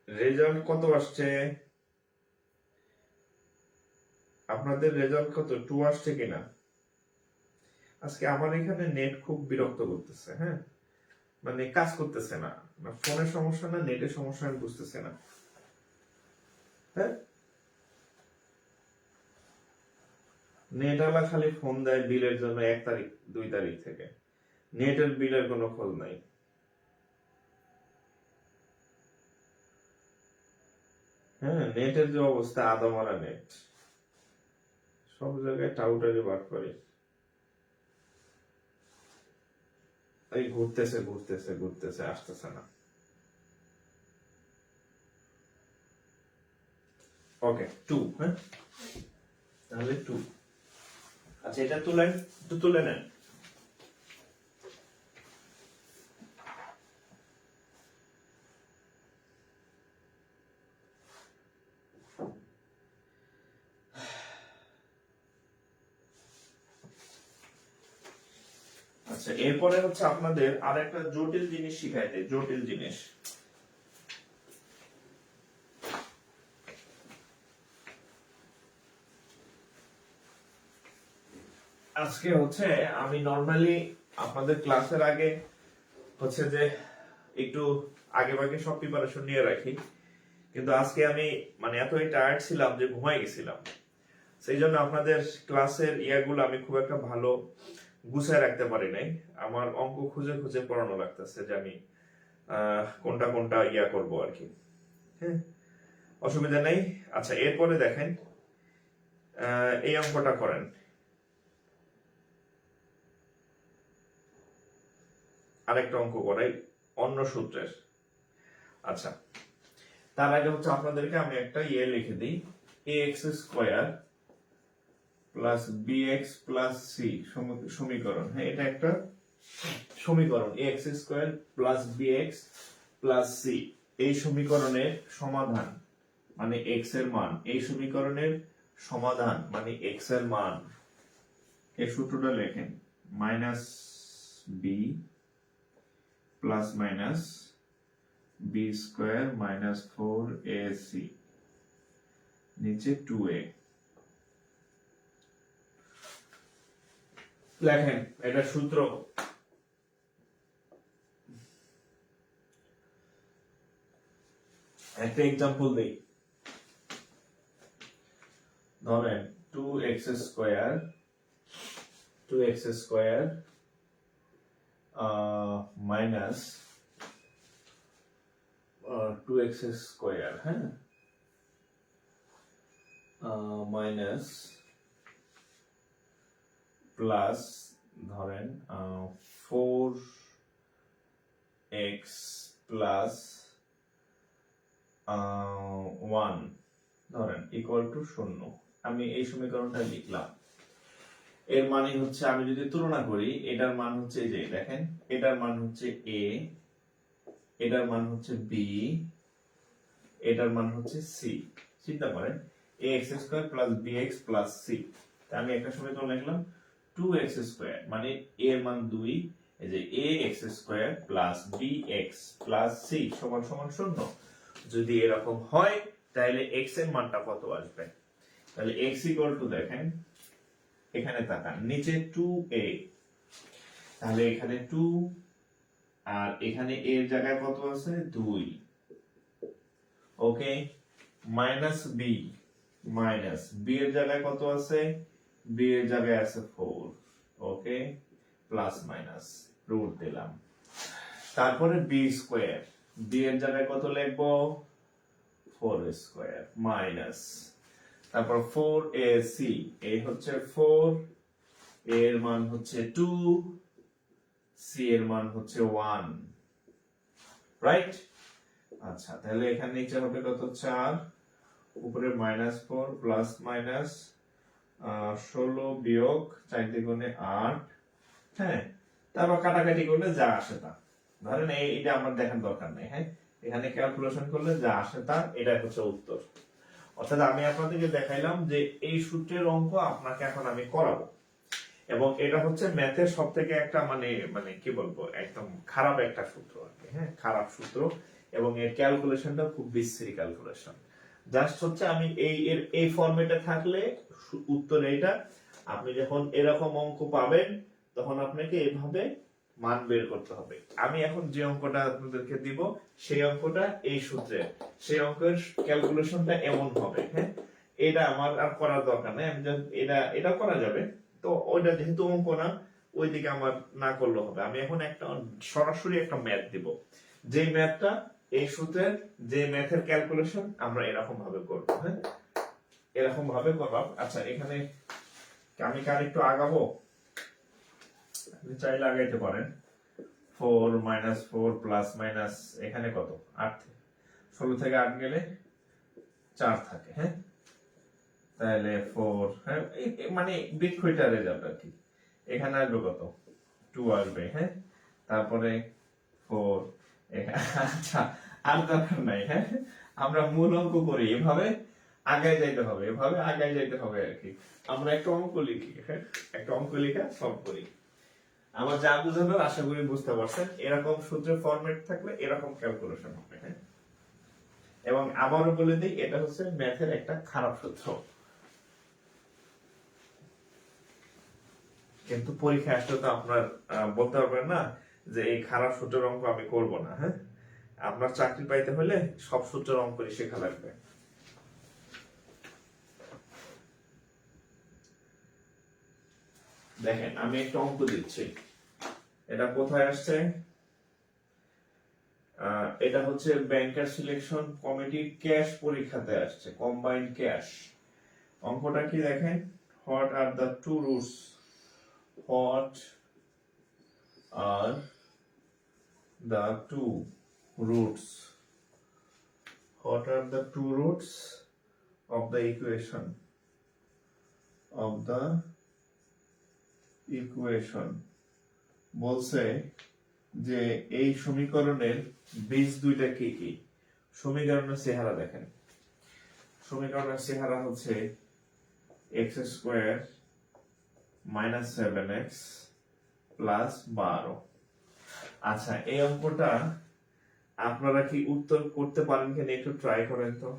রেজাল্ট কত আসছে? আপনাদের রেজাল্ট কত 2 আসছে কিনা? আজকে আমার এখানে নেট খুব বিরক্ত করতেছে। হ্যাঁ, মানে কাজ করতেছে না, ফোনের সমস্যা না নেটের সমস্যা, আমি বুঝতেছি না। হ্যাঁ, নেট আলা খালি ফোন দেয় বিলের জন্য 1 তারিখ 2 তারিখ থেকে, নেটের বিলের কোনো খোঁজ নাই। হ্যাঁ, নেটের যে অবস্থা আদমরা নেট, সব জায়গায় টাউটারি বাদ করে এই ঘুরতেছে ঘুরতেছে ঘুরতেছে, আসতেছে না। ওকে 2, হ্যাঁ তাহলে 2। আচ্ছা এটা তুলেন, একটু তুলে নেন। আচ্ছা এরপরে হচ্ছে আপনাদের আরেকটা জটিল জিনিস শিখাইতে, জটিল জিনিস। আজকে হচ্ছে আমি নরমালি আপনাদের ক্লাসের আগে হচ্ছে যে একটু আগে ভাগে সব প্রিপারেশন নিয়ে রাখি, কিন্তু আজকে আমি মানে এতই টায়ার্ড ছিলাম যে ঘুমাই গেছিলাম, সেই জন্য আপনাদের ক্লাসের ইয়াগুলো আমি খুব একটা ভালো গুছায় রাখতে পারি নাই। আমার অঙ্ক খুঁজে খুঁজে পড়ানো লাগতেছে যে আমি কোনটা কোনটা ইয়া করব আর কি। হ্যাঁ, অসুবিধা নেই। আচ্ছা এরপরে দেখেন, এই অঙ্কটা করেন। আরেকটা অঙ্ক করাই অন্য সূত্রের। আচ্ছা তার আগে হচ্ছে আপনাদেরকে আমি একটা ইয়ে লিখে দিই, ax square plus bx plus c সমীকরণ। হ্যাঁ, এটা একটা সমীকরণ, ax square plus bx plus c। এই সমীকরণের সমাধান মানে x এর মান, এই সমীকরণের সমাধান মানে x এর মান। এই সূত্রটা লেখেন, minus b plus minus b square minus 4ac নিচে 2a। লেখেন এটা সূত্র। একটা এক্সাম্পল দেই, ধরেন 2x square minus 2x square, হ্যাঁ মাইনাস প্লাস ধরেন 4x প্লাস 1 ধরেন ইকুয়াল টু 0। আমি এই সমীকরণটা লিখলাম। এর মানে হচ্ছে আমি যদি তুলনা করি, এটার মান হচ্ছে এই যে দেখেন, এটার মান হচ্ছে a, এটার মান হচ্ছে b, এটার মান হচ্ছে সি। চিন্তা করেন ax square plus bx plus c. আমি একটা সমীকরণ লিখলাম 2x স্কয়ার মানে a এর মান 2, এই যে ax square plus bx plus c সমান সমান 0। যদি এরকম হয় তাহলে x এর মানটা কত আসবে? তাহলে x ইকুয়াল টু দেখেন এখানে তাকান নিচে 2a, তাহলে এখানে 2 আর এখানে a এর জায়গায় কত আছে 2, ওকে, মাইনাস b, মাইনাস b এর জায়গায় কত আছে b এর জায়গায় আছে 4, ওকে, প্লাস মাইনাস রুট দিলাম। তারপরে b স্কয়ার, b এর জায়গায় কত লিখবো 4 স্কয়ার মাইনাস, তারপর 4ac, a হচ্ছে 4, a এর মান হচ্ছে 2, c এর মান হচ্ছে 1, রাইট? আচ্ছা তাহলে এখানে নিচে হবে কত 4, উপরে -4 প্লাস মাইনাস 16 বিয়োগ 4 দ্বিগুণে 8, হ্যাঁ, তারপর কাটাকাটি করলে যা আসে তা, ধরেন এইটা আমার দেখার দরকার নেই, হ্যাঁ, এখানে ক্যালকুলেশন করলে যা আসে তা, এটা হচ্ছে উত্তর। অর্থাৎ আমি আপনাদেরকে দেখাইলাম যে এই সূত্রের অঙ্ক আপনাকে এখন আমি করাবো, এবং এটা হচ্ছে ম্যাথের সব থেকে একটা মানে মানে কি বলবো একদম খারাপ একটা সূত্র আর কি, হ্যাঁ, খারাপ সূত্র, এবং এর ক্যালকুলেশনটা খুব বিশ্রী ক্যালকুলেশন। জাস্ট হচ্ছে আমি এই ফরম্যাটে থাকলে উত্তর এইটা, আপনি যখন এরকম অঙ্ক পাবেন তখন আপনাকে এভাবে মান বের করতে হবে। আমি এখন যে অঙ্কটা আপনাদেরকে দিব সেই অঙ্কটা এই সূত্রে, সেই অঙ্কের ক্যালকুলেশনটা এমন হবে, হ্যাঁ, এটা আমার আর করার দরকার নেই, আমি এটা করা যাবে, তো ওইটা যেহেতু অঙ্ক না ওইদিকে আমার না করলে হবে। আমি এখন একটা সরাসরি একটা ম্যাথ দিব, যে ম্যাথটা এই সূত্রের, যে ম্যাথের ক্যালকুলেশন আমরা এরকম ভাবে করব, হ্যাঁ, এরকম ভাবে করব। আচ্ছা এখানে আমি কার একটু আগাবো, আপনি চাইলে আগাইতে পারেন। 4 -4 প্লাস মাইনাস এখানে কত 8, 16 থেকে 8 গেলে 4 থাকে, হ্যাঁ, তাহলে 4, হ্যাঁ, মানে বৃক্ষটা রেজাল্ট আর কি। এখানে আসবে কত 2 আসবে, হ্যাঁ, তারপরে 4, আচ্ছা আর দরকার নাই, হ্যাঁ, আমরা মূল অঙ্ক করি, এভাবে আগায় যাইতে হবে, এভাবে আগায় যাইতে হবে আর কি। আমরা একটা অঙ্ক লিখি, হ্যাঁ, একটা অঙ্ক লিখে সলভ করি। আমার যা বুঝানোর আশা করি বুঝতে পারছেন। এরকম সূত্রের ফরম্যাট থাকলে এরকম ক্যালকুলেশন হবে, হ্যাঁ, এবং আবারও বলে দিই এটা হচ্ছে ম্যাথের একটা খারাপ সূত্র, কিন্তু পরীক্ষায় আসলে তো আপনার বলতে পারবেন না যে এই খারাপ সূত্রের অঙ্ক আমি করব না, হ্যাঁ, আপনার চাকরি পাইতে হলে সব সূত্রের অঙ্কই শেখা লাগবে। দেখেন আমি একটা অঙ্ক দিচ্ছি, এটা কোথায় আসছে, এটা হচ্ছে ব্যাংকার সিলেকশন কমিটির ক্যাশ পরীক্ষাতে আসছে, কম্বাইন্ড ক্যাশ। অঙ্কটা কি দেখেন, what are the two roots, what are the two roots, what are the two roots of the equation, বলছে যে এই সমীকরণের বীজ দুইটা কি কি। সমীকরণের চেহারা দেখেন, সমীকরণের চেহারা হচ্ছে x square minus 7x plus 12। আচ্ছা এই অঙ্কটা আপনারা কি উত্তর করতে পারেন কিনা একটু ট্রাই করেন তো,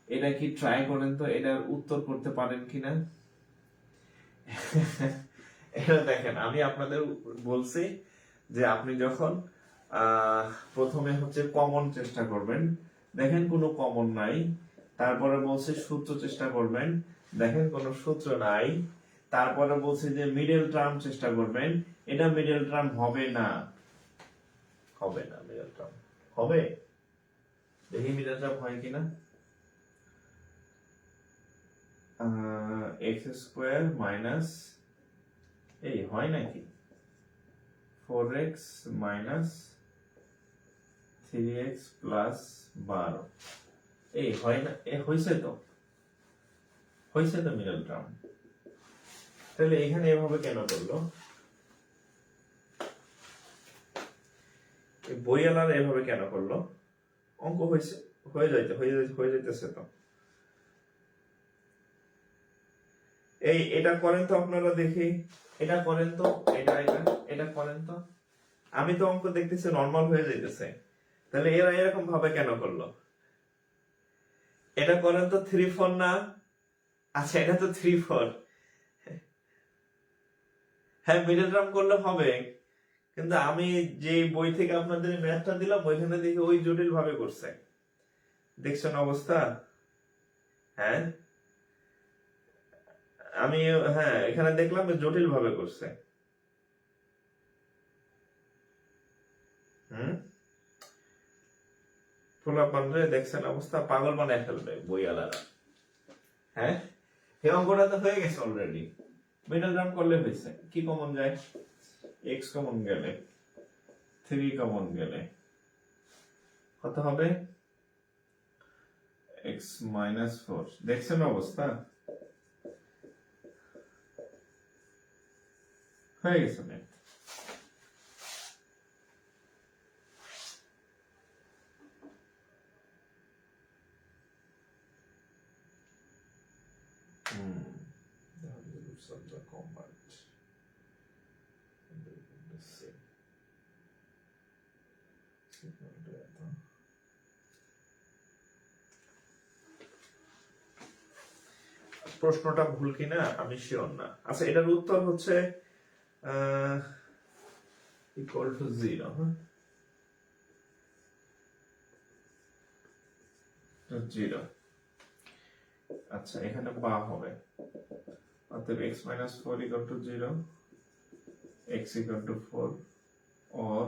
এটা কি ট্রাই করেন তো, এটার উত্তর করতে পারেন কিনা। এটা দেখেন আমি আপনাদের বলছি যে আপনি যখন প্রথমে হচ্ছে কমন চেষ্টা করবেন, দেখেন কোনো কমন নাই, তারপরে বলছে সূত্র চেষ্টা করবেন, দেখেন কোনো সূত্র নাই, তারপরে বলছে যে মিডল টার্ম চেষ্টা করবেন, এটা মিডল টার্ম হবে না, হবে না মিডল টার্ম, হবে, দেখি মিডল টার্ম হয় কিনা। x স্কয়ার মাইনাস এই হয় নাকি 4x মাইনাস 3x প্লাস 12, এই হয় না, হইছে তো, হইছে তো মিডল টার্ম। তাহলে এখানে এভাবে কেন করলো, বইয়ালার এভাবে কেন করলো, অঙ্ক হয়েছে। হয়ে যাইতেছে তো। এটা করেন তো আপনারা দেখি, এটা করেন তো, এটা করেন তো। আমি তো অঙ্ক দেখতেছি নর্মাল হয়ে যাইতেছে, তাহলে এরা এরকম ভাবে কেন করলো? এটা করেন তো 3 4 না? আচ্ছা এটা তো 3 4। হ্যাঁ মিডল টার্ম করলে হবে, কিন্তু আমি যে বই থেকে আপনাদের ম্যাথটা দিলাম ওইখানে দেখি ওই জটিল ভাবে করছে, দেখছেন অবস্থা? হ্যাঁ আমি, হ্যাঁ এখানে দেখলাম জটিল ভাবে করছে। হুম, পোলাপান রে দেখছেন অবস্থা, পাগল বানায় ফেলবে বই আলাদা। হ্যাঁ এই অঙ্কটা তো হয়ে গেছে অলরেডি, মিডল টার্ম করলে হয়েছে। কি কমন যায়? এক্স কমন গেলে, 3 কমন গেলে কত হবে? X minus 4। দেখছেন অবস্থা? হয়ে গেছে ম্যাথ। প্রশ্নটা ভুল কিনা আমি শিওর না। আচ্ছা এটার উত্তর হচ্ছে ইকুয়াল টু 0। হ্যাঁ 0। আচ্ছা এখানে বা হবে, অতএব x minus 4 equal to 0, x equal to 4, or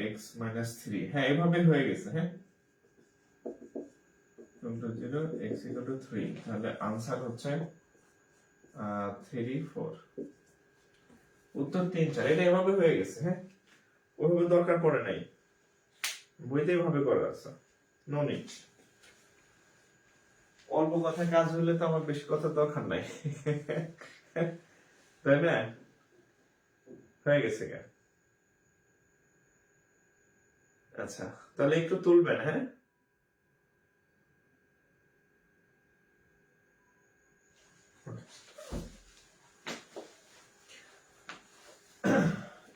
x minus 3। হ্যাঁ এভাবে হয়ে গেছে। হ্যাঁ equal to 0, x equal to 3, তাহলে আনসার হচ্ছে 3 4। উত্তর 3 4। এটা এভাবে হয়ে গেছে। হ্যাঁ ওইভাবে দরকার পড়ে নাই, বইতে এভাবে করা আছে, নো নিড। অল্প কথায় কাজ হলে তো আমার বেশি কথা দরকার নাই। তাই না? হয়ে গেছে গা। আচ্ছা তাহলে একটু তুলবেন। হ্যাঁ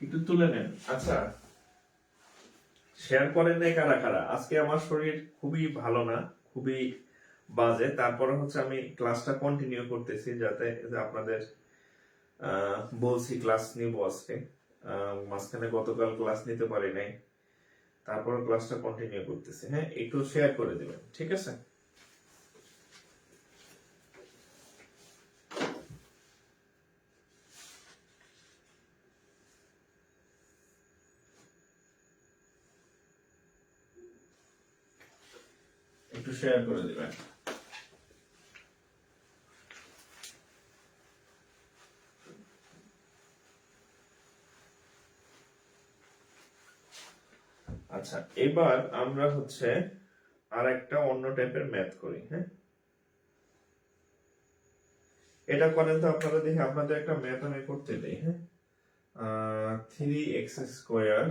একটু তুলে নেন। আচ্ছা শেয়ার করেন নাই কারা কারা? আজকে আমার শরীর খুবই ভালো না, খুবই বাজে, তারপরে হচ্ছে আমি ক্লাসটা কন্টিনিউ করতেছি, যাতে আপনাদের বলছি ক্লাস নিব আজকে। মাঝখানে গতকাল ক্লাস নিতে পারি নাই, তারপরে ক্লাসটা কন্টিনিউ করতেছি। হ্যাঁ একটু শেয়ার করে দিবেন, ঠিক আছে? একটু শেয়ার করে দিবেন। আচ্ছা এবার আমরা হচ্ছে আর একটা অন্য টাইপের ম্যাথ করি। হ্যাঁ এটা করেন তো আপনারা দেখি, আপনাদের একটা ম্যাথ আমি করতে দিই। হ্যাঁ 3x²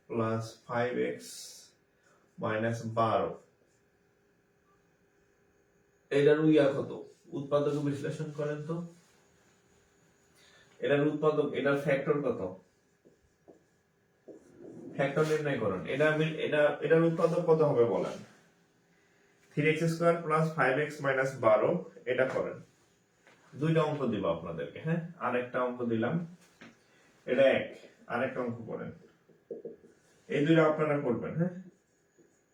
প্লাস 5x মাইনাস 12, এটার উইয়া কত? উৎপাদক বিশ্লেষণ করেন তো, এটার উৎপাদক, এটার ফ্যাক্টর কত? ফ্যাক্টর নির্ণয় করুন। এটার উৎপাদক কত হবে বলেন? 3x² প্লাস 5x মাইনাস 12, এটা করেন। দুইটা অঙ্ক দিব আপনাদেরকে। হ্যাঁ আরেকটা অঙ্ক দিলাম, এটা এক। আরেকটা অঙ্ক করেন, এই দুইটা আপনারা করবেন। হ্যাঁ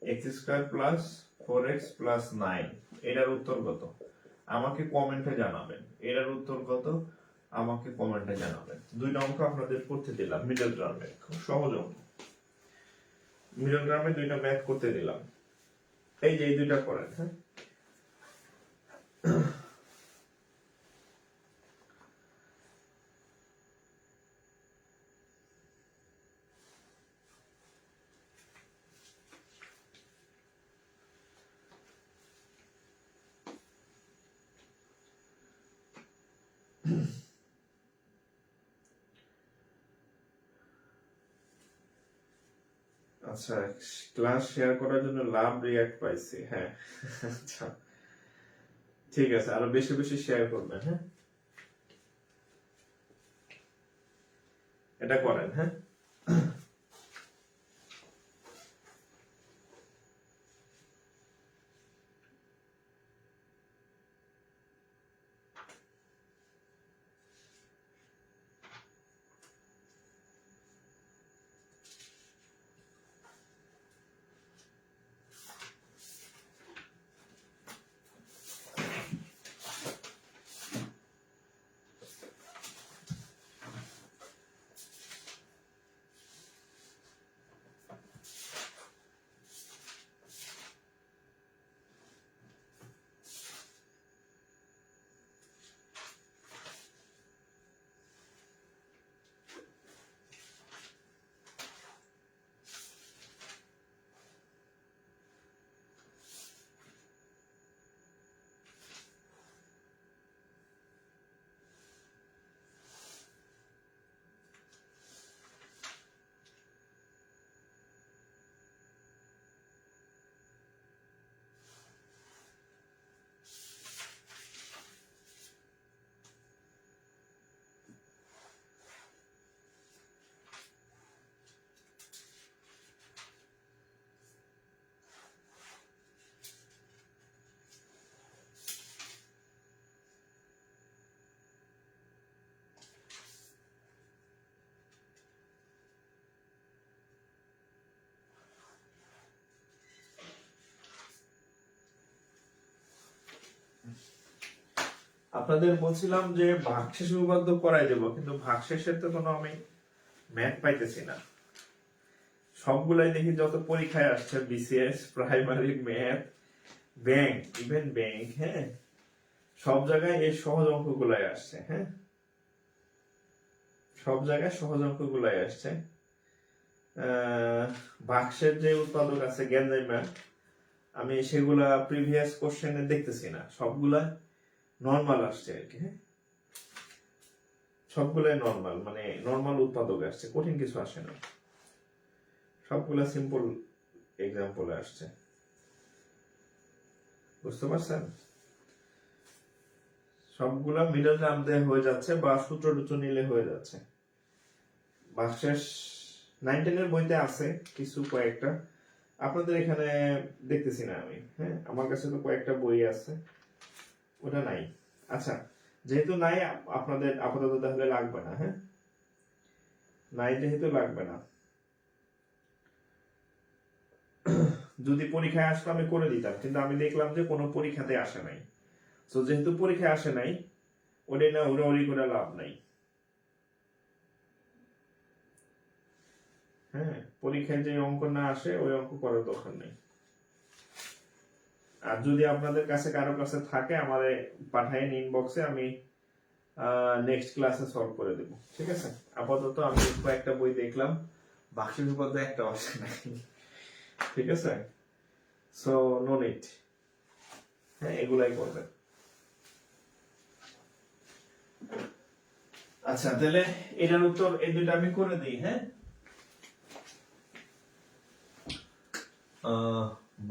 x² প্লাস 4x প্লাস 9, এটার উত্তর কত আমাকে কমেন্টে জানাবেন। এটার উত্তর কত আমাকে কমেন্টে জানাবেন। দুইটা অঙ্ক আপনাদের করতে দিলাম মিডল টার্মে, খুব সহজ অঙ্ক। মিডল টার্মে দুইটা ম্যাথ করতে দিলাম, এই যে এই দুইটা করেন। হ্যাঁ আচ্ছা, ক্লাস শেয়ার করার জন্য লাভ রিয়াক্ট পাইছি, হ্যাঁ। আচ্ছা ঠিক আছে, আরো বেশি বেশি শেয়ার করবেন, হ্যাঁ এটা করেন, হ্যাঁ। আপনাদের বলছিলাম যে ভাগশেষ উপপাদ্য করাই দেবো, কিন্তু ভাগশেষের তো কোনো আমি ম্যাথ পাইতেছি না। সবগুলাই দেখি যত পরীক্ষায় আসছে, BCS, primary, math, bank, even bank, হ্যাঁ সব জায়গায় এই সহজ অঙ্কগুলাই আসছে, হ্যাঁ সব জায়গায় সহজ অঙ্কগুলাই আসছে। ভাগশের যে উৎপাদক আছে জ্ঞানজাইমার, আমি সেগুলা প্রিভিয়াস কোশ্চেনে দেখতেছি না, সবগুলা নর্মাল আসছে আর কি, হ্যাঁ সবগুলাই নর্মাল, মানে নর্মাল উৎপাদক আসছে, কঠিন কিছু আসে না, সবগুলা সিম্পল এক্সাম্পলে আসছে, বুঝতে পারছেন? সবগুলা মিডল টার্ম দিয়ে হয়ে যাচ্ছে বা সূত্র টুত্র নিলে হয়ে যাচ্ছে। ভাগশেষ 9-10 এর বইতে আছে কিছু কয়েকটা, আপনাদের এখানে দেখতেছি না আমি, হ্যাঁ আমার কাছে তো কয়েকটা বই আছে, ওটা নাই। আচ্ছা যেহেতু নাই, আপনাদের আপাতত তাহলে লাগবে না, হ্যাঁ নাই যেহেতু লাগবে না, যদি পরীক্ষায় আসতো আমি করে দিতাম, কিন্তু আমি দেখলাম যে কোনো পরীক্ষাতে আসে নাই, তো যেহেতু পরীক্ষায় আসে নাই, ওটাই না উড়াউড়ি করে লাভ নাই, হ্যাঁ পরীক্ষায় যে অঙ্ক না আসে ওই অঙ্ক করার দরকার নেই। আর যদি আপনাদের কাছে কারো কাছে থাকে আমারে পাঠায় ইনবক্সে, আমি নেক্সট ক্লাসে সলভ করে দেব, ঠিক আছে? আপাতত আমি কয়েকটা বই দেখলাম, বাকি বিপদে একটা অপশন নাই, ঠিক আছে? সো নো নিড, হ্যাঁ এগুলাই করবেন। আচ্ছা তাহলে এটার উত্তর এই দুটো আমি করে দিই, হ্যাঁ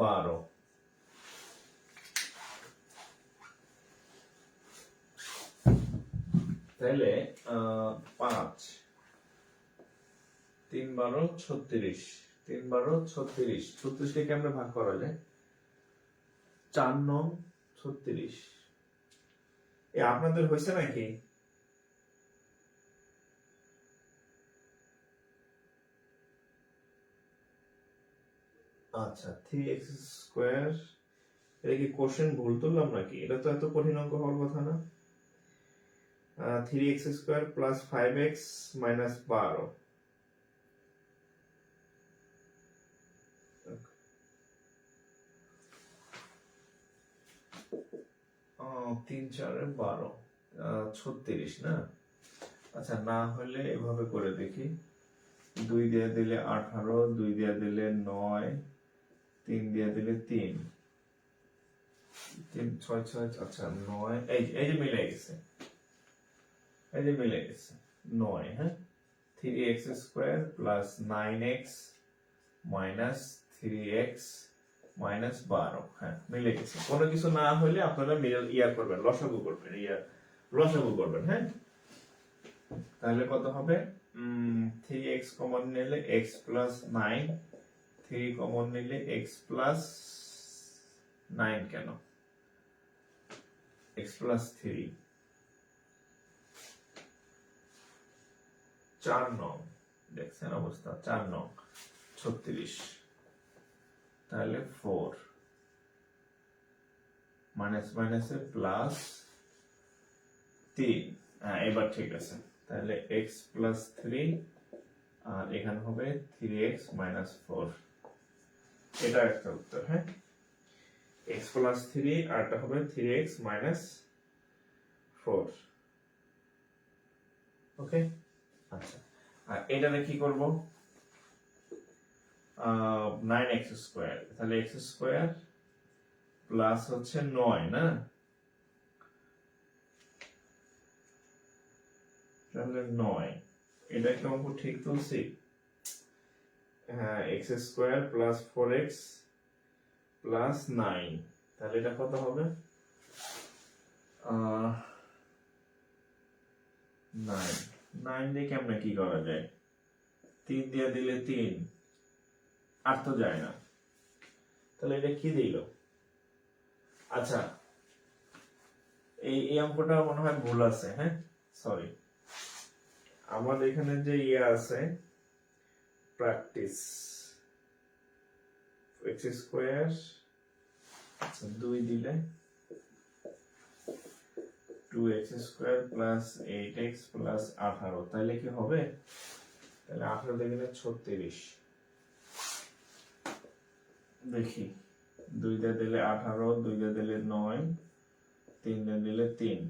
12, তাহলে 5, 3 12 36, 3 12 36, 36 কে কেমনে ভাগ করা যায়? 4 9 36, এ আপনাদের হয়েছে নাকি? আচ্ছা 3x স্কয়ার, এটা কি কোশ্চেন ভুল তুললাম নাকি? এটা তো এত কঠিন অঙ্ক হওয়ার কথা না। 3x square plus 5x minus 12, 3 4 12, 36 না? আচ্ছা না হলে এভাবে করে দেখি, 2 দিয়ে দিলে 18, 2 দিয়ে দিলে 9, 3 দিয়ে দিলে 3, 3 6 6, আচ্ছা 9, এই যে মিলে গেছে, এই যে মিলে গেছে 9, হ্যাঁ 3x square plus 9x minus 3x minus 12। হ্যাঁ, মিলে গেছে। কোনো কিছু না হলে আপনারা করবেন, লসাগু করবেন, লসাগু করবেন। হ্যাঁ, তাহলে কত হবে? 3x কমন নিলে x প্লাস 9, 3 কমন নিলে x প্লাস 9 কেন, x প্লাস 3, 4 নং, দেখছেন অবস্থা, 4 নং 36, তাহলে 4 মাইনাস মাইনাসে প্লাস 3। হ্যাঁ, এবার ঠিক আছে। তাহলে x প্লাস 3 আর এখানে হবে 3x মাইনাস 4, এটা একটা উত্তর। হ্যাঁ, x প্লাস 3 আর এটা হবে 3x মাইনাস 4। ওকে, আচ্ছা, আর এটাতে কি করব? 9x স্কয়ার, তাহলে x স্কয়ার প্লাস হচ্ছে 9 না, তাহলে 9, এটা একটা অঙ্ক ঠিক তুলছি? হ্যাঁ, x square plus 4x plus 9, তাহলে এটা কত হবে? 9 দিয়ে কেমনে কি করা যায়? 3 দিয়ে দিলে 3, আর তো যায় না, তাহলে এটা কি দিল? আচ্ছা, এই অঙ্কটা মনে হয় ভুল আছে। হ্যাঁ, সরি, আমার এখানে যে আছে প্র্যাকটিস, x স্কয়ার 2 দিলে 2x square plus 8x plus 18, তাহলে কি হবে? তাহলে 18 দিয়ে গেলে 36, দেখি 2 দিয়ে দিলে 18, 2 দিয়ে দিলে 9, 3 দিয়ে দিলে 3,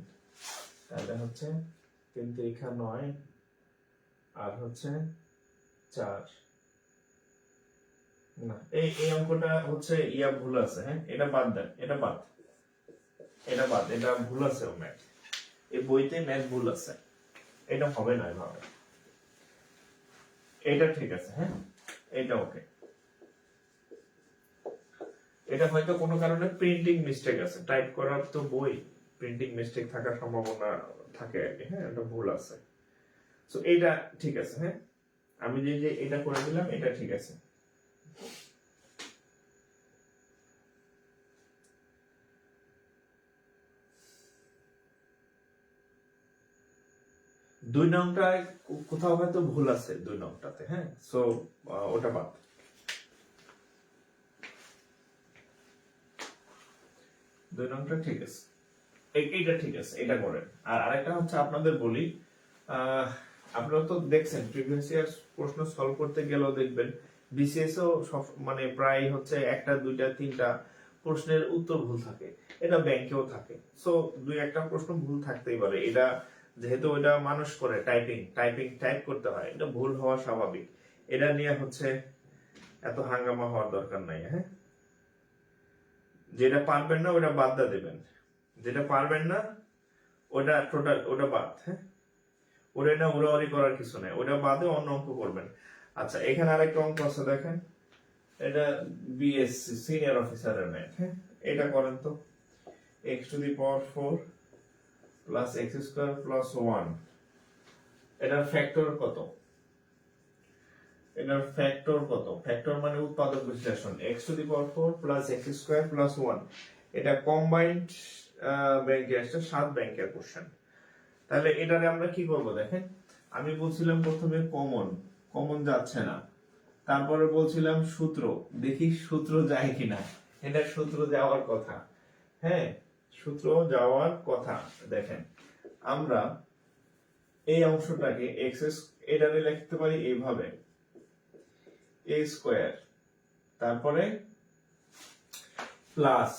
তাহলে হচ্ছে 3 3 9 আর হচ্ছে 4 না, এই অঙ্কটা হচ্ছে ভুল আছে। হ্যাঁ, এটা বাদ দেন, এটা বাদ, এটা ভুল আছে। ও ম্যাথ, এই বইতে ম্যাথ ভুল আছে, এটা হবে না এভাবে, এটা ঠিক আছে। হ্যাঁ, এটা ওকে, এটা হয়তো কোনো কারণে প্রিন্টিং মিস্টেক আছে, টাইপ করার তো বই, প্রিন্টিং মিস্টেক থাকার সম্ভাবনা থাকে আর কি। হ্যাঁ, এটা ভুল আছে, সো এটা ঠিক আছে। হ্যাঁ, আমি যে এটা করে দিলাম, এটা ঠিক আছে। দুই নংটায় কোথাও হয়তো ভুল আছে, 2 নংটাতে। হ্যাঁ, সো ওটা বাদ। 2 নংটা ঠিক আছে, এইটা ঠিক আছে, এটা করেন। আর আরেকটা হচ্ছে আপনাদের বলি, আপনারা তো দেখছেন প্রিভিয়াস ইয়ার প্রশ্ন সলভ করতে গেলেও দেখবেন বিসিএস ও মানে প্রায় হচ্ছে 1টা 2টা 3টা প্রশ্নের উত্তর ভুল থাকে, এটা ব্যাংকেও থাকে। সো 2-1টা প্রশ্ন ভুল থাকতেই পারে, এটা যেহেতু ওটা মানুষ করে টাইপ করতে হয়, এটা ভুল হওয়া স্বাভাবিক, এটা নিয়ে হচ্ছে এত হাঙ্গামা হওয়ার দরকার নাই। হ্যাঁ, যেটা পারবেন না ওটা বাদ দেবেন, যেটা পারবেন না ওটা টোটাল ওটা বাদ। হ্যাঁ, ওটা না উড়াউড়ি করার কিছু নাই, ওটা বাদে অন্য অঙ্ক করবেন। আচ্ছা, এখানে আরেকটা অঙ্ক আছে, দেখেন, এটা বিএসসি সিনিয়র অফিসারের ম্যাথ। হ্যাঁ, এটা করেন তো, x two the power 4 plus x square plus 1, এটার ফ্যাক্টর কত? এটার ফ্যাক্টর কত? ফ্যাক্টর মানে উৎপাদক বিশ্লেষণ। x two the power 4 plus x square plus 1, এটা কম্বাইন্ড ব্যাংকে আসছে, 7 ব্যাংকের কোশ্চেন। তাহলে এটারে আমরা কি করব? দেখেন, আমি বলছিলাম প্রথমে কমন যাচ্ছে না, তারপরে বলছিলাম সূত্র, দেখি সূত্র যায় কিনা, এটা সূত্র যাওয়ার কথা। হ্যাঁ, সূত্র যাওয়ার কথা। দেখেন, আমরা এই অংশটাকে এটারে লিখতে পারি এইভাবে, a স্কয়ার, তারপরে প্লাস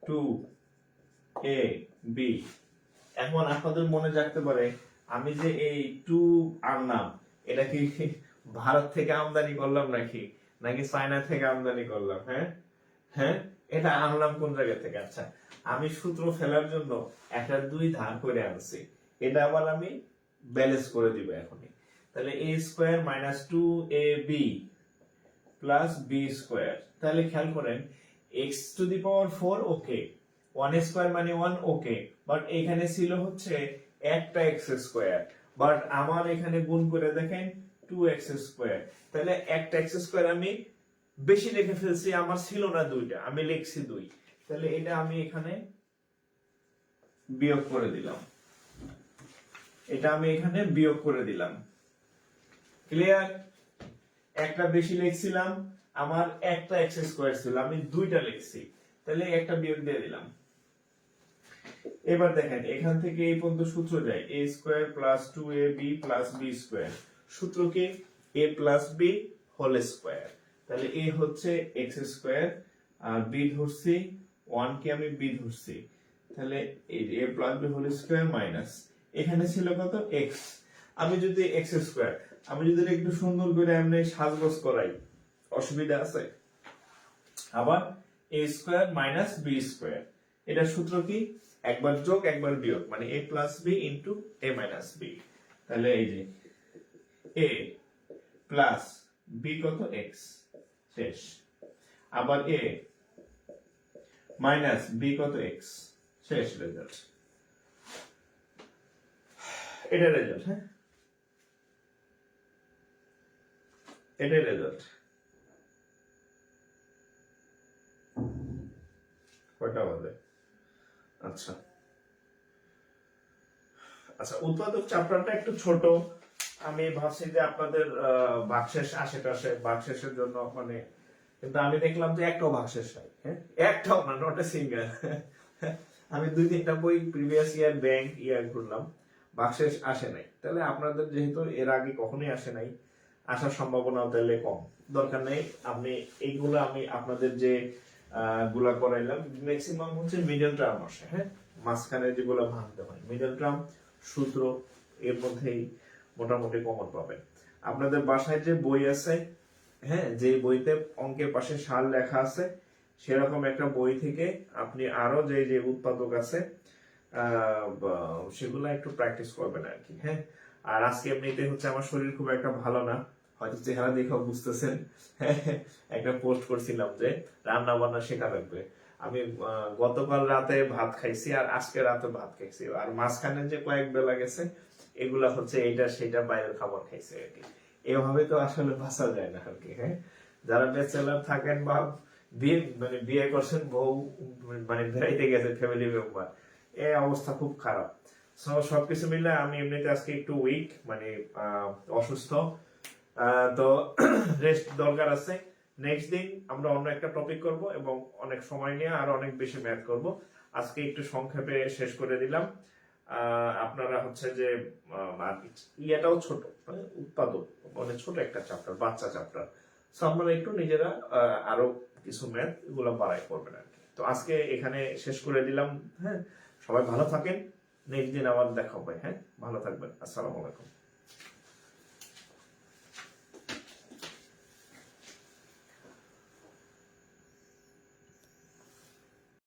2ab। এখন আপনাদের মনে রাখতে পারে, আমি যে এই 2 আনলাম, এটা কি ভারত থেকে আমদানি করলাম নাকি চায়না থেকে আমদানি করলাম? হ্যাঁ হ্যাঁ, এটা আনলাম কোন জায়গা থেকে? আচ্ছা, আমি সূত্র ফেলার জন্য একটা 2 ধার করে আনছি, এটা আবার আমি ব্যালেন্স করে দিব এখনই। তাহলে a square minus 2ab plus b square. তাহলে খেয়াল করেন x to the power 4 okay, 1 square মানে 1 ওকে, বাট এখানে ছিল হচ্ছে একটা এক্স স্কোয়ার, বাট আমার এখানে গুণ করে দেখেন 2x স্কোয়ার। তাহলে একটা এক্স স্কোয়ার আমি বেশি লিখে ফেলছি, আমার ছিল না দুইটা, আমি লিখছি 2। তাহলে এটা আমি এখানে বিয়োগ করে দিলাম, এটা আমি এখানে বিয়োগ করে দিলাম। ক্লিয়ার? একটা বেশি লিখছিলাম, আমার একটা এক্স স্কোয়ার ছিল, আমি দুইটা লিখছি, তাহলে একটা বিয়োগ দিয়ে দিলাম। এবার দেখেন এখান থেকে এই পর্যন্ত সূত্র যায় a square plus 2ab plus b square. সূত্র কি? a plus b whole square. তাহলে a হচ্ছে x স্কয়ার আর b ধরছি 1 কে আমি b ধরছি, তাহলে এই a plus b whole square minus এখানে ছিল কত x। আমি যদি x স্কয়ার, আমি যদি একটু সুন্দর করে এমনি সাজগোজ করাই, অসুবিধা আছে? আবার a square minus b square, এটা সূত্র কি? একবার যোগ একবার বিয়োগ, মানে a plus b into a minus b। তাহলে এই যে a প্লাস b কত x শেষ, আবার a মাইনাস b কত x শেষ, রেজাল্ট। এটা রেজাল্ট, হ্যাঁ এটা রেজাল্ট। কয়টা বাজে? আচ্ছা আচ্ছা, উৎপাদক চ্যাপ্টারটা একটু ছোট, আমি ভাবছি যে আপনাদের ভাগশেষ আশেপাশে ভাগশেষের জন্য মানে, কিন্তু আমি দেখলাম যে একটাও ভাগশেষ নাই, হ্যাঁ একটাও না, নট এ সিঙ্গেল। আমি 2-3টা বই প্রিভিয়াস ইয়ার ব্যাংক ইয়ার করলাম, ভাগশেষ আসে নাই। তাহলে আপনাদের যেহেতু এর আগে কখনোই আসে নাই, আসার সম্ভাবনাও তাহলে কম, দরকার নেই। আপনি এইগুলো আমি আপনাদের যে গুলা করাইলাম ম্যাক্সিমাম হচ্ছে মিডল টার্ম আসে, হ্যাঁ মাঝখানে যেগুলো ভাঙতে হয় মিডল টার্ম সূত্র, এর মধ্যেই মোটামুটি কমন পাবেন। আপনাদের বাসায় যে বই আছে, হ্যাঁ যে বইতে অঙ্কের পাশে সাল লেখা আছে, সেরকম একটা বই থেকে আপনি আরো যে যে উৎপাদক আছে সেগুলো একটু প্র্যাকটিস করবেন আর কি, হ্যাঁ। আর আজকে এমনিতে হচ্ছে আমার শরীর খুব একটা ভালো না, হয়তো চেহারা দেখেও বুঝতেছেন। একটা পোস্ট করছিলাম যে রান্না বান্না শেখা লাগবে। আমি গতকাল রাতে ভাত খাইছি আর আজকে রাতে ভাত খাইছি, আর মাঝখানে যে কয়েক বেলা গেছে এগুলা হচ্ছে এইটা সেটা বাইরের খাবার খাইছে আর কি। এভাবে তো আসলে বাঁচা যায় না আর কি, হ্যাঁ। যারা ব্যাচেলার থাকেন বা বিয়ে করছেন, বউ মানে বেড়াইতে গেছে ফ্যামিলি মেম্বার, এই অবস্থা খুব খারাপ। সবকিছু মিলে আমি এমনিতে আজকে একটু উইক, মানে অসুস্থ, তো রেস্ট দরকার আছে। নেক্সট দিন আমরা অন্য একটা টপিক করব এবং অনেক সময় নিয়ে আর অনেক বেশি ম্যাথ করব। আজকে একটু সংক্ষেপে শেষ করে দিলাম। আপনারা হচ্ছে যে ইয়েটাও ছোট, মানে উৎপাদক মানে ছোট একটা চ্যাপ্টার, বাচ্চা চ্যাপ্টার, সো আপনারা একটু নিজেরা আরো কিছু ম্যাথ এগুলো বাড়াই করবেন আর কি। তো আজকে এখানে শেষ করে দিলাম, হ্যাঁ। সবাই ভালো থাকেন, নেক্সট দিন আবার দেখা হবে, হ্যাঁ। ভালো থাকবেন, আসসালামু আলাইকুম।